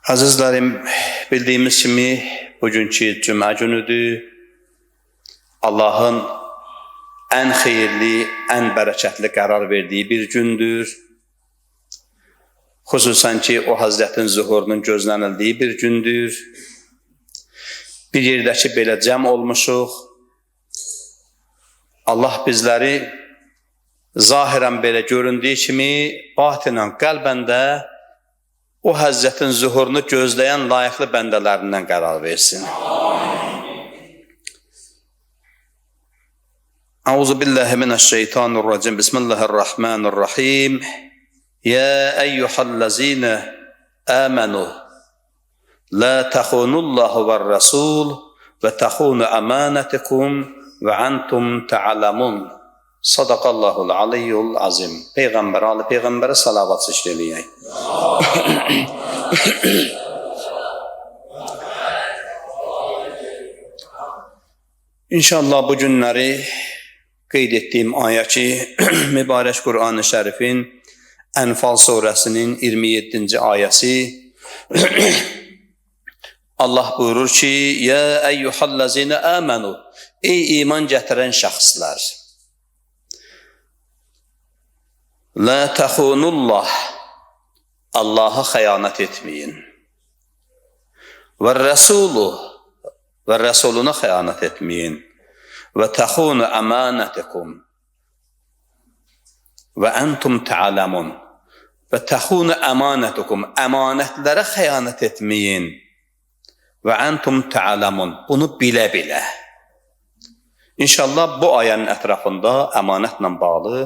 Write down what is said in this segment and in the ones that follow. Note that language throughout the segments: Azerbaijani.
Azizlerim, bildiğimiz kimi bugünkü cümə günüdür. Allah'ın en xeyirli, en bərəkətli qərar verdiği bir gündür. Xüsusən ki, o Hazretin zuhurunun gözlənildiği bir gündür. Bir yerdəki belə cəm olmuşuq. Allah bizləri zahirən belə göründüyü kimi, batinən, qəlbəndə o Hazretin zuhurunu gözləyən layiqli bəndələrindən qərar versin. Euzubillahimineşşeytanirracim. Bismillahirrahmanirrahim. Ya eyyuhallazine amenu la tahunullahu ve rasul ve tahunu amanatikum ve antum ta'lamun. Sadaqallahul aliyyul azim. Peyğəmbərə salavat işləyək. İnşallah bu günləri qeyd etdiyim ayəki mübarək Qur'an-ı Şərifin Ənfal surəsinin 27-ci ayəsi Allah buyurur ki, Ya eyyuhallazine amenu, ey iman gətirən şəxslər, La tahunullah, Allah'a xəyanət etməyin. Və Resuluna xəyanət etməyin. Və tahunu amanatikum. Və entum ta'lamun. Və tahunu amanatikum. Əmanətlərə xəyanət etməyin. Və entum ta'lamun. Bunu bilə-bilə. İnşallah bu ayənin ətrafında əmanətlə bağlı,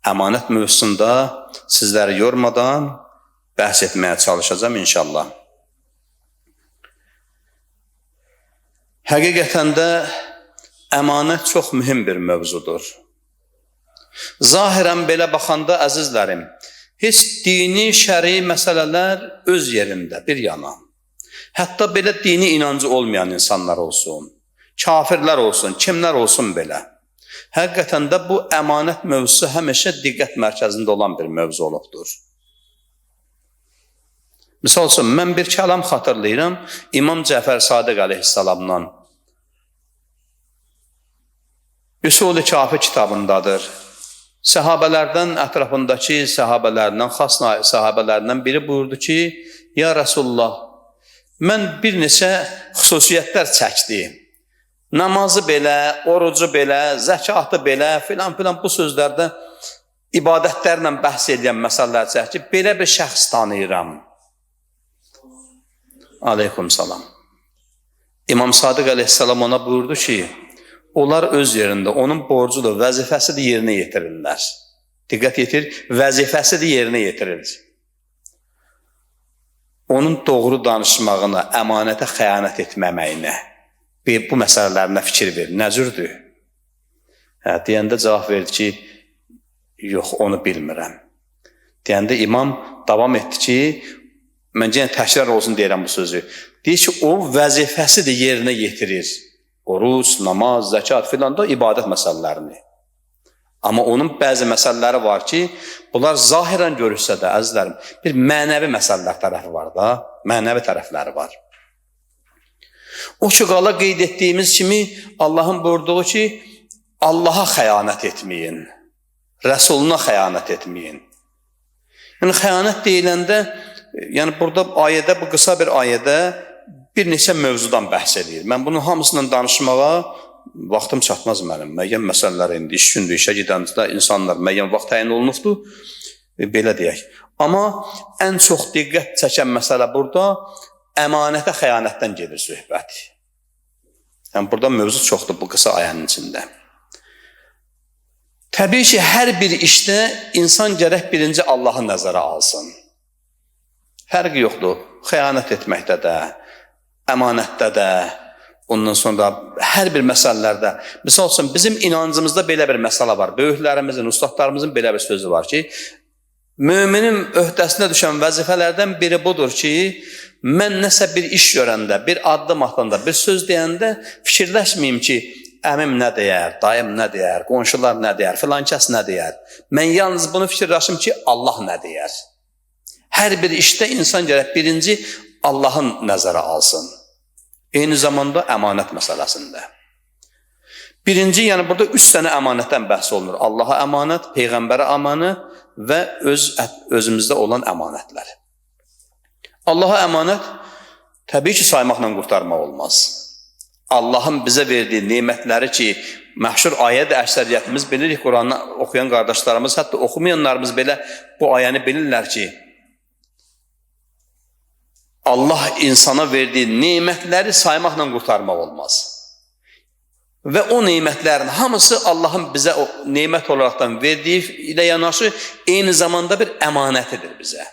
əmanət mövzusunda sizləri yormadan bəhs etməyə çalışacağım inşallah. Həqiqətən də əmanət çox mühüm bir mövzudur. Zahirən belə baxanda əzizlərim, heç dini, şəri məsələlər öz yerində bir yana. Hətta belə dini inancı olmayan insanlar olsun, kafirlər olsun, kimlər olsun belə. Həqiqətən də bu əmanət mövzusu həmişə diqqət mərkəzində olan bir mövzu olubdur. Misal üçün, mən bir kəlam xatırlayıram, İmam Cəfər Sadiq əleyhissalamdan. Üsul-i Kafi kitabındadır. Səhabələrdən, ətrafındakı səhabələrdən, xas səhabələrdən biri buyurdu ki, Ya Resulullah, mən bir neçə xüsusiyyətlər çəkdim. Namazı belə, orucu belə, zəkatı belə, filan bu sözlərdə ibadətlərlə bəhs edən məsələlər çəkib, belə bir şəxs tanıyıram. Aleyküm salam. İmam Sadiq əleyhissalam ona buyurdu ki, onlar öz yerində, onun borcudur, vəzifəsidir, yerinə yetirirlər. Diqqət yetir, vəzifəsidir, yerinə yetirilir. Onun doğru danışmağına, əmanətə xəyanət etməməyinə, bu məsələlərinə fikir verir. Nə cürdür? Deyəndə cavab verdi ki, yox, onu bilmirəm. Deyəndə imam davam etdi ki, mən yenə təkrar olsun deyirəm bu sözü. Deyir ki, o vəzifəsidir, yerinə yetirir. Oruç, namaz, zəkat filan da ibadət məsələlərini. Amma onun bəzi məsələləri var ki, bunlar zahirən görürsə də, əzizlərim, bir mənəvi məsələlər tərəfi var da, mənəvi tərəfləri var. O ki, qala qeyd etdiyimiz kimi, Allahın buyurduğu ki, Allaha xəyanət etməyin, Rəsuluna xəyanət etməyin. Yəni, xəyanət deyiləndə, yəni burada ayədə, bu qısa bir ayədə bir neçə mövzudan bəhs edir. Mən bunun hamısından danışmağa vaxtım çatmaz mənim. Müəyyən məsələlər indi, iş gündür, işə gedəndə insanlar müəyyən vaxt təyin olunubdur, belə deyək. Amma ən çox diqqət çəkən məsələ burada əmanətə xəyanətdən gedir söhbət. Yəni, burada mövzu çoxdur bu qısa ayənin içində. Təbii ki, hər bir işdə insan gərək birinci Allahı nəzərə alsın. Fərqi yoxdur, xəyanət etməkdə də, əmanətdə də, ondan sonra hər bir məsələlərdə. Misal üçün, bizim inancımızda belə bir məsələ var. Böyüklərimizin, ustadlarımızın belə bir sözü var ki, müminin öhdəsinə düşən vəzifələrdən biri budur ki, mən nəsə bir iş görəndə, bir addım atanda, bir söz deyəndə fikirləşməyim ki, əmim nə deyər, dayım nə deyər, qonşular nə deyər, filan kəs nə deyər. Mən yalnız bunu fikirləşim ki, Allah nə deyər. Hər bir işdə insan gərək birinci Allahın nəzərə alsın. Eyni zamanda əmanət məsələsində. Birinci, yəni burada 3 dənə əmanətdən bəhs olunur. Allaha əmanət, Peyğəmbərə əmanət və özümüzdə olan əmanətlər. Allaha əmanət təbii ki, saymaqla qurtarmaq olmaz. Allahın bizə verdiyi nemətləri ki, məhşur ayədə əksəriyyətimiz bilirik, Quranı oxuyan qardaşlarımız, hətta oxumayanlarımız belə bu ayəni bilirlər ki, Allah insana verdiyi nemətləri saymaqla qurtarmaq olmaz. Və o nemətlərin hamısı Allahın bizə o nemət olaraqdan verdiyi ilə yanaşı eyni zamanda bir əmanətidir bizə.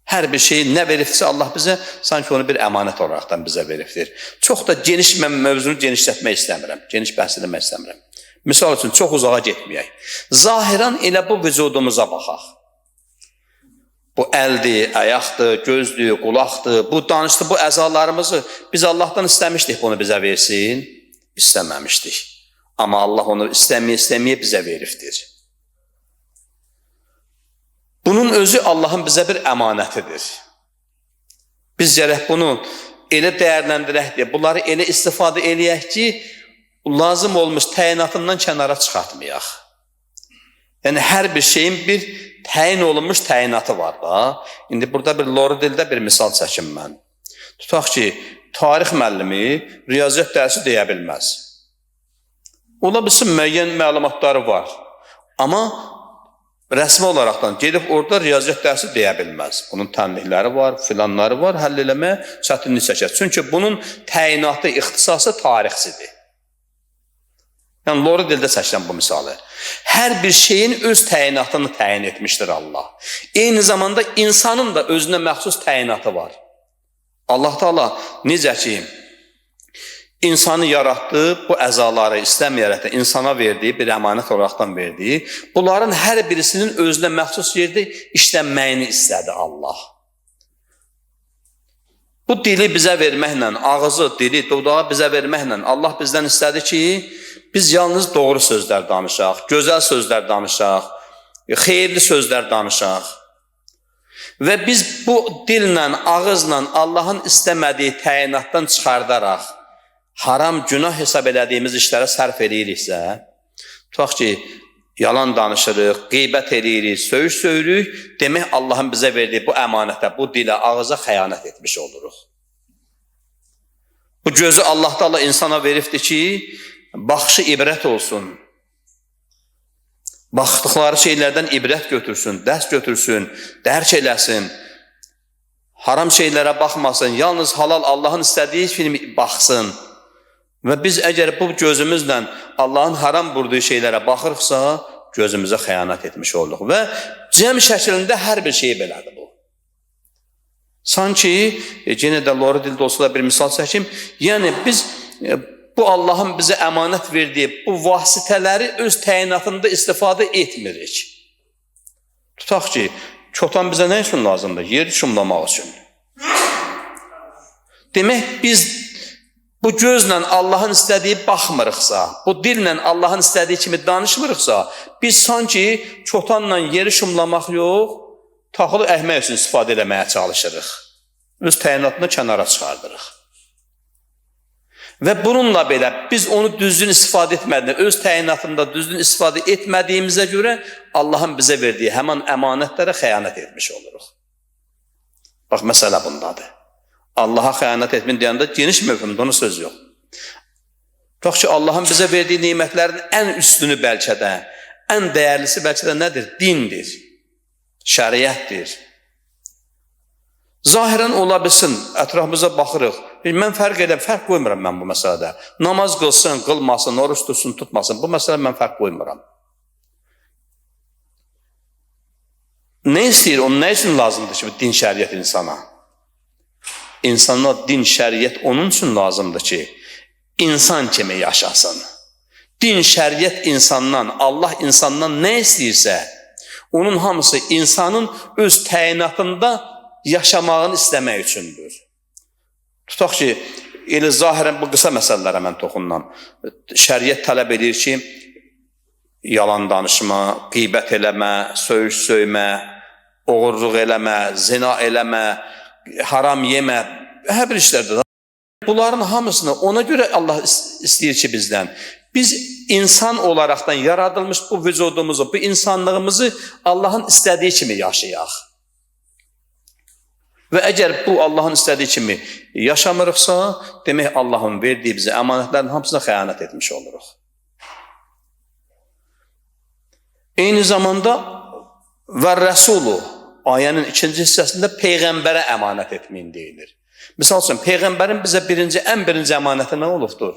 Hər bir şeyi nə veribdirsə Allah bizə, sanki onu bir əmanət olaraqdan bizə veribdir. Çox da geniş, mən mövzunu genişlətmək istəmirəm, geniş bəhs eləmək istəmirəm. Misal üçün, çox uzağa getməyək. Zahirən elə bu vücudumuza baxaq. Bu əldir, ayaqdır, gözdür, qulaqdır, bu danışdı, bu əzalarımızı biz Allahdan istəmişdik bunu bizə versin, istəməmişdik. Amma Allah onu istəməyə bizə veribdir. Bunun özü Allahın bizə bir əmanətidir. Biz gərək bunu elə dəyərləndirək deyə, bunları elə istifadə eləyək ki, lazım olmuş təyinatından kənara çıxartmayaq. Yəni, hər bir şeyin bir təyin olunmuş təyinatı var da. İndi burada bir Loridildə bir misal çəkim mən. Tutaq ki, tarix müəllimi riyaziyyat dərsi deyə bilməz. Ola bilsin, müəyyən məlumatları var. Amma rəsmi olaraqdan gedib orada riyaziyyat dərsi deyə bilməz. Bunun tənbihləri var, filanları var, həll eləməyə çətinlik çəkər. Çünki bunun təyinatı, ixtisası tarixsidir. Yəni, Loridildə çəkilən bu misalı. Hər bir şeyin öz təyinatını təyin etmişdir Allah. Eyni zamanda insanın da özünə məxsus təyinatı var. Allah Teala necə ki, insanı yaratdı, bu əzaları istəməyərək də insana verdiyi, bir əmanət olaraqdan verdiyi, bunların hər birisinin özünə məxsus yerdə işlənməyini istədi Allah. Bu dili bizə verməklə, ağzı, dili, dodağı bizə verməklə Allah bizdən istədi ki, biz yalnız doğru sözlər danışaq, gözəl sözlər danışaq, xeyirli sözlər danışaq. Və biz bu dillə, ağızla Allahın istəmədiyi təyinatdan çıxardaraq, haram, günah hesab elədiyimiz işlərə sərf eləyiriksə, tutaq ki, yalan danışırıq, qeybət eləyirik, söyüş söyürük, demək Allahın bizə verdiyi bu əmanətə, bu dilə, ağıza xəyanət etmiş oluruq. Bu gözü Allah Teala insana veribdir ki, baxışı ibrət olsun. Baxdıqları şeylərdən ibrət götürsün, dərs götürsün, dərk eləsin. Haram şeylərə baxmasın, yalnız halal Allahın istədiyi film baxsın. Və biz əgər bu gözümüzlə Allahın haram vurduğu şeylərə baxırıqsa, gözümüzə xəyanət etmiş olduq. Və cəm şəklində hər bir şey belədir bu. Sanki, yenə də Loridildə olsa da bir misal çəkim, yəni biz bu Allahın bizə əmanət verdiyi bu vasitələri öz təyinatında istifadə etmirik. Tutaq ki, çotan bizə nə üçün lazımdır? Yer şumlamaq üçün. Demək, biz bu gözlə Allahın istədiyi baxmırıqsa, bu dillə Allahın istədiyi kimi danışmırıqsa, biz sanki çotanla yeri şumlamaq yox, taxılı əhmək üçün istifadə eləməyə çalışırıq. Öz təyinatını kənara çıxardırıq. Və bununla belə biz onu düzgün istifadə etmədiyində, öz təyinatında düzgün istifadə etmədiyimizə görə Allahın bizə verdiyi həman əmanətlərə xəyanət etmiş oluruq. Bax, məsələ bundadır. Allaha xəyanət etmin deyəndə geniş mövhumda onun söz yox. Tutaq ki, Allahın bizə verdiyi nemətlərin ən üstünü bəlkə də, ən dəyərlisi bəlkə də nədir? Dindir, şəriətdir. Zahirən ola bilsin, ətrafımıza baxırıq. Mən fərq qoymuram mən bu məsələdə. Namaz qılsın, qılmasın, oruç tutsun, tutmasın. Bu məsələ mən fərq qoymuram. Nə istəyir, onun nə üçün lazımdır ki, din şəriət insana? İnsana din şəriət onun üçün lazımdır ki, insan kimi yaşasın. Din şəriət insandan, Allah insandan nə istəyirsə, onun hamısı insanın öz təyinatında yaşamağını istəmək üçündür. Tutaq ki, elə zahirən bu qısa məsələlərə mən toxunmam. Şəriət tələb edir ki, yalan danışma, qeybət eləmə, söyüş söymə, oğurluq eləmə, zina eləmə, haram yemə, hər bir işlərdə də. Bunların hamısını ona görə Allah istəyir ki bizdən. Biz insan olaraqdan yaradılmış bu vücudumuzu, bu insanlığımızı Allahın istədiyi kimi yaşayaq. Və əgər bu Allahın istədiyi kimi yaşamırıqsa, demək Allahın verdiyi bizə əmanətlərin hamısına xəyanət etmiş oluruq. Eyni zamanda və Rəsulu ayənin 2-ci hissəsində Peyğəmbərə əmanət etməyin deyilir. Misal üçün, Peyğəmbərin bizə ən birinci əmanəti nə olubdur?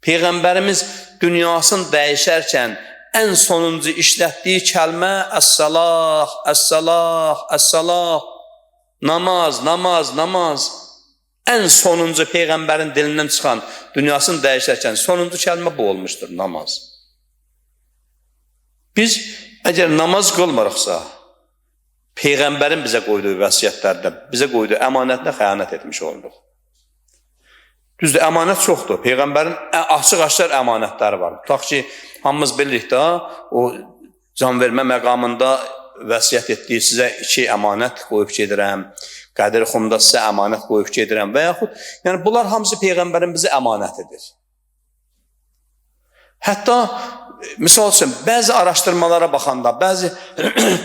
Peyğəmbərimiz dünyasını dəyişərkən ən sonuncu işlətdiyi kəlmə əs-salah, əs-salah, əs-salah, namaz, namaz, namaz. Ən sonuncu Peyğəmbərin dilindən çıxan, dünyasını dəyişərkən sonuncu kəlmə bu olmuşdur, namaz. Biz əgər namaz qılmırıqsa, Peyğəmbərin bizə qoyduğu vəsiyyətlərdə, bizə qoyduğu əmanətlə xəyanət etmiş olduq. Düzdür, əmanət çoxdur. Peyğəmbərin açıq-aşkar əmanətləri var. Tutaq ki, hamımız bilirik də, o can vermə məqamında vəsiyyət etdiyi sizə 2 əmanət qoyub gedirəm, Qədir Xumda sizə əmanət qoyub gedirəm və yaxud, yəni bunlar hamısı Peyğəmbərin bizə əmanətidir. Hətta, misal üçün, bəzi araşdırmalara baxanda, bəzi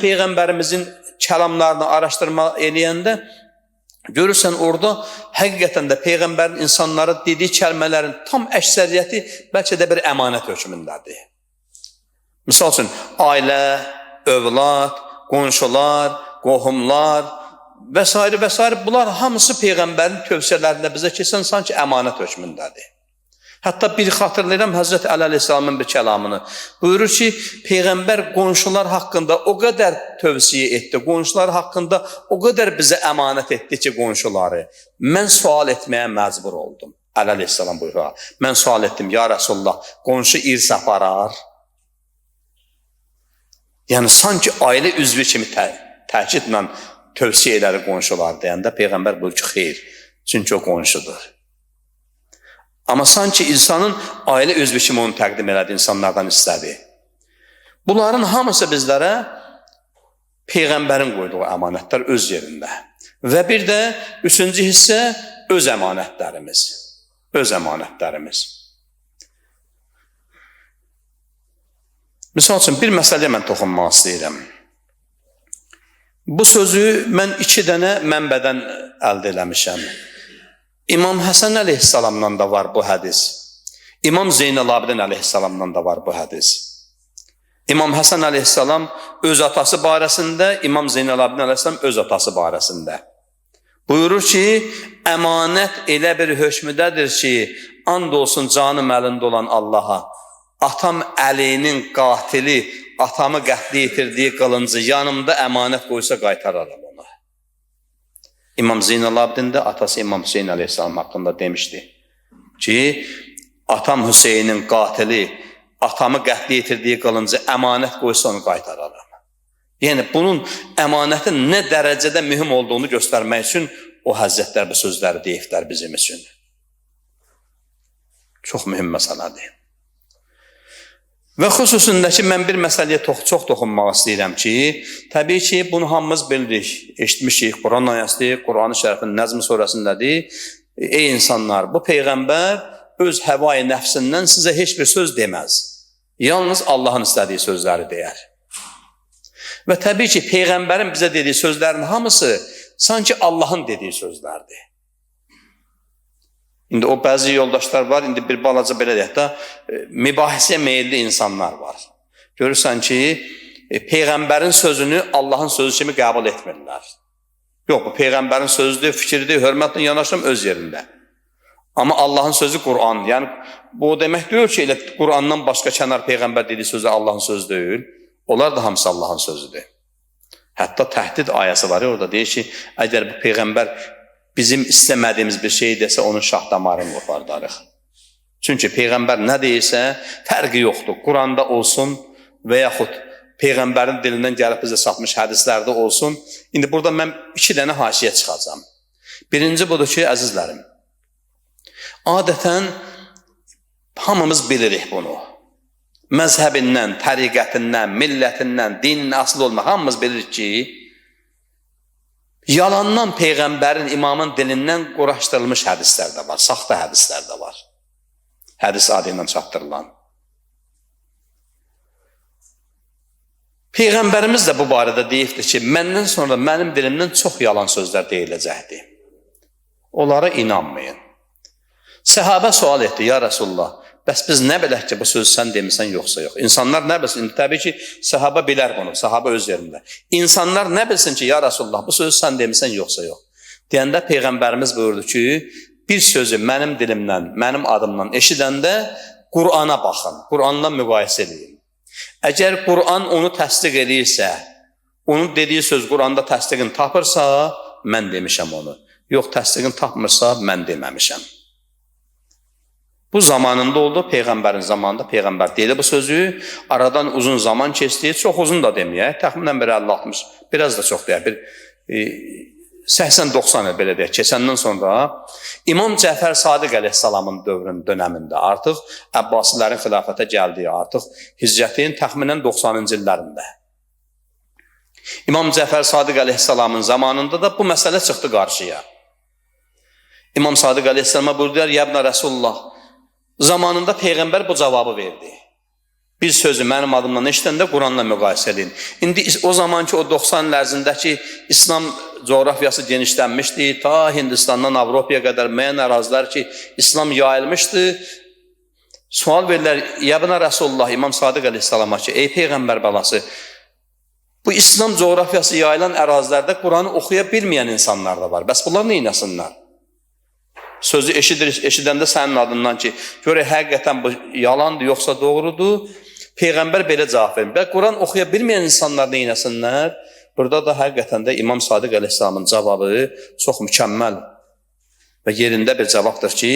Peyğəmbərimizin kəlamlarını araşdırma eləyəndə, görürsən orada həqiqətən də Peyğəmbərin insanlara dediyi kəlmələrin tam əksəriyyəti bəlkə də bir əmanət hökmündədir. Misal üçün, ailə, övlad, qonşular, qohumlar və s. və s. Bunlar hamısı Peyğəmbərin tövsiyələrində bizə keçən sanki əmanət hökmündədir. Hətta bir xatırlayıram Həzrəti Əli Aleyhisselamın bir kəlamını. Buyurur ki, Peyğəmbər qonşular haqqında o qədər tövsiyə etdi, qonşular haqqında o qədər bizə əmanət etdi ki, qonşuları. Mən sual etməyə məcbur oldum. Əli Aleyhisselam buyurur. Mən sual etdim, ya Rasulullah, qonşu irs aparar. Yəni, sanki ailə üzvü kimi təkidlə tövsiyə edəri qonşular deyəndə Peyğəmbər buyurur ki, xeyr, çünki o qonşudur. Amma sanki insanın ailə üzvü kimi onu təqdim elədi, insanlardan istədi. Bunların hamısı bizlərə Peyğəmbərin qoyduğu əmanətlər öz yerində. Və bir də 3-cü hissə öz əmanətlərimiz. Öz əmanətlərimiz. Misal üçün, bir məsələyə mən toxunmaq istəyirəm. Bu sözü mən 2 dənə mənbədən əldə eləmişəm. İmam Həsən əleyhissalamdan da var bu hədis. İmam Zeynəl-Abidin əleyhissalamdan da var bu hədis. İmam Həsən əleyhissalam öz atası barəsində, İmam Zeynəl-Abidin əleyhissalam öz atası barəsində. Buyurur ki, əmanət elə bir hökmüdədir ki, and olsun canım əlində olan Allaha. Atam Əlinin qatili, atamı qətli yetirdiyi qılıncı yanımda əmanət qoysa qaytararam onu. İmam Zeynəl-Abidin də atası İmam Hüseyin əleyhissalam haqqında demişdi ki, atam Hüseynin qatili, atamı qətli yetirdiyi qılıncı əmanət qoysa onu qaytararam. Yəni, bunun əmanətin nə dərəcədə mühüm olduğunu göstərmək üçün o həzrətlər bu sözləri deyiblər bizim üçün. Çox mühüm məsələdir. Və xüsusunda ki, mən bir məsələyə çox toxunmaq istəyirəm ki, təbii ki, bunu hamımız bilirik, eşitmişik, Quran ayəsidir, Quran-ı Şərifin Nəzm surəsindədir. Ey insanlar, bu Peyğəmbər öz həvai nəfsindən sizə heç bir söz deməz. Yalnız Allahın istədiyi sözləri deyər. Və təbii ki, Peyğəmbərin bizə dediyi sözlərin hamısı sanki Allahın dediyi sözlərdir. İndi o bəzi yoldaşlar var, indi bir balaca belə deyək də, mübahisəyə meyilli insanlar var. Görürsən ki, Peyğəmbərin sözünü Allahın sözü kimi qəbul etmirlər. Yox, bu Peyğəmbərin sözüdür, fikirdir, hörmətlə yanaşım öz yerində. Amma Allahın sözü Quran. Yəni, bu demək deyil ki, elə Qurandan başqa kənar Peyğəmbər dediyi sözü Allahın sözü deyil. Onlar da hamısı Allahın sözüdür. Hətta təhdid ayəsi var, orada deyir ki, əgər bu Peyğəmbər bizim istəmədiyimiz bir şey desə, onun şah damarını qopardarıq. Çünki Peyğəmbər nə deyirsə, fərqi yoxdur. Quranda olsun və yaxud Peyğəmbərin dilindən gəlib bizə satmış hədislərdə olsun. İndi burada mən 2 dənə haşiyə çıxacağım. Birinci budur ki, əzizlərim, adətən hamımız bilirik bunu. Məzhəbindən, təriqətindən, millətindən, dinin asılı olmaq, hamımız bilirik ki, Yalandan Peyğəmbərin, imamın dilindən quraşdırılmış hədislər də var, saxta hədislər də var. Hədis adı ilə çatdırılan. Peyğəmbərimiz də bu barədə deyibdir ki, məndən sonra mənim dilimdən çox yalan sözlər deyiləcəkdir. Onlara inanmayın. Səhabə sual etdi, ya Rasulullah, bəs biz nə bilək ki, bu sözü sən demisən yoxsa yox? İnsanlar nə bilsin? Təbii ki, səhabə bilər bunu, səhabə öz yerində. İnsanlar nə bilsin ki, ya Rasulullah, bu sözü sən demisən yoxsa yox? Deyəndə Peyğəmbərimiz buyurdu ki, bir sözü mənim dilimdən, mənim adımdan eşidəndə Qur'ana baxın, Qur'anla müqayisə edin. Əgər Qur'an onu təsdiq edirsə, onun dediyi söz Qur'anda təsdiqini tapırsa, mən demişəm onu. Yox, təsdiqini tapmırsa, mən deməmişəm. Bu zamanında oldu, Peyğəmbərin zamanında Peyğəmbər deyildi bu sözü. Aradan uzun zaman keçdi, çox uzun da deməyək, təxminən bir 50-60, biraz da çox deyək, bir 80-90 il belə deyək, keçəndən sonra İmam Cəfər Sadiq əleyhissalamın dönəmində artıq Əbbasilərin xilafətə gəldiyi, artıq hicrətin təxminən 90-cı illərində. İmam Cəfər Sadiq əleyhissalamın zamanında da bu məsələ çıxdı qarşıya. İmam Sadiq əleyhissalama buyurdular, Yəbnə Rəsulullah, zamanında Peyğəmbər bu cavabı verdi. Bir sözü mənim adımdan eşidəndə Quranla müqayisə edin. İndi o zamanki o 90 il ərzindəki İslam coğrafiyası genişlənmişdi. Ta Hindistandan Avropaya qədər müəyyən ərazilər ki, İslam yayılmışdı. Sual verirlər, Yəbnə Rəsulullah, İmam Sadiq əleyhissalama ki, ey Peyğəmbər balası, bu İslam coğrafiyası yayılan ərazilərdə Quranı oxuya bilməyən insanlar da var. Bəs bunlar nə etsinlər? Sözü eşidəndə sənin adından ki, görək həqiqətən bu yalandır, yoxsa doğrudur. Peyğəmbər belə cavab verir. Bəs Quran oxuya bilməyən insanlar nə etsinlər? Burada da həqiqətən də İmam Sadiq əleyhissalamın cavabı çox mükəmməl və yerində bir cavabdır ki,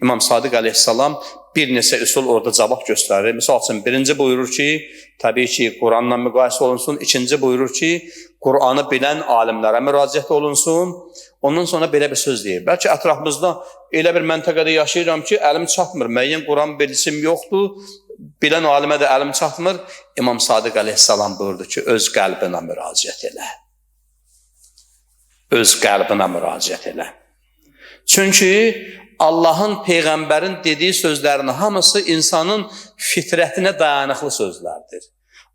İmam Sadiq əleyhissalam bir neçə üsul orada cavab göstərir. Misal üçün, birinci buyurur ki, təbii ki, Quranla müqayisə olunsun. İkinci buyurur ki, Quranı bilən alimlərə müraciət olunsun. Ondan sonra belə bir söz deyir. Bəlkə ətrafımızda elə bir məntəqədə yaşayıram ki, əlim çatmır, müəyyən Quran bilgim yoxdur, bilən alimə də əlim çatmır. İmam Sadiq əleyhissalam buyurdu ki, öz qəlbinə müraciət elə. Öz qəlbinə müraciət elə. Çünki Allahın, Peyğəmbərin dediyi sözlərin hamısı insanın fitrətinə dayanıqlı sözlərdir.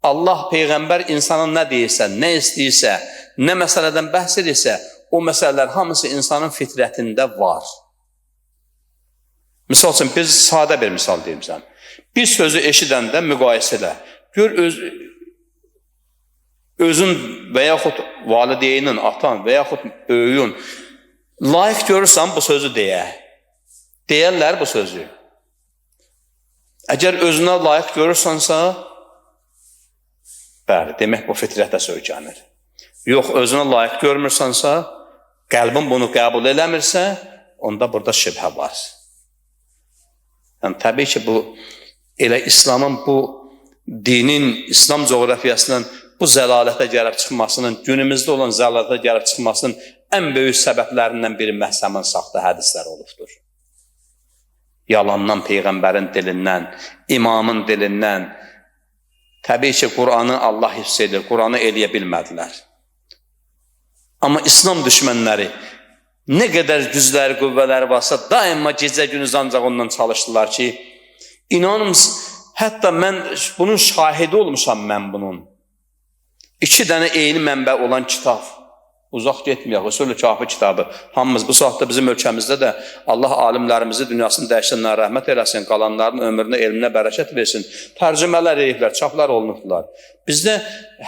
Allah, Peyğəmbər insana nə deyirsə, nə istəyirsə, nə məsələdən bəhs edirsə, o məsələlər hamısı insanın fitrətində var. Misal üçün, bir sadə bir misal deyim sən. Bir sözü eşidəndə müqayisə elə. Gör, özün və yaxud valideynin, atan və yaxud böyüyün layiq görürsən bu sözü deyə. Deyərlər bu sözü. Əgər özünə layiq görürsənsə, bəli, demək bu fitrətə söykənir. Yox, özünə layiq görmürsənsə, qəlbin bunu qəbul eləmirsə, onda burada şübhə var. Yəni, təbii ki, bu elə İslamın bu dinin, İslam coğrafiyasının bu zəlalətə gəlib çıxmasının, günümüzdə olan zəlalətə gəlib çıxmasının ən böyük səbəblərindən biri məhz həmin saxta hədislər olubdur. Yalandan Peyğəmbərin dilindən, imamın dilindən, təbii ki, Quranı Allah hifz edir, Quranı eləyə bilmədilər. Amma İslam düşmənləri nə qədər gücləri, qüvvələri varsa, daima gecə günüz ancaq ondan çalışdılar ki, inanın, hətta mən bunun şahidi olmuşam mən bunun. 2 dənə eyni mənbə olan kitab, uzaq getməyək, Usul-i Kafi kitabı, hamımız bu saatda bizim ölkəmizdə də Allah alimlərimizi dünyasını dəyişənlərə rəhmət eləsin, qalanların ömrünə, elminə bərəkət versin, tərcümələr ediblər, çaplar olunublar. Bizdə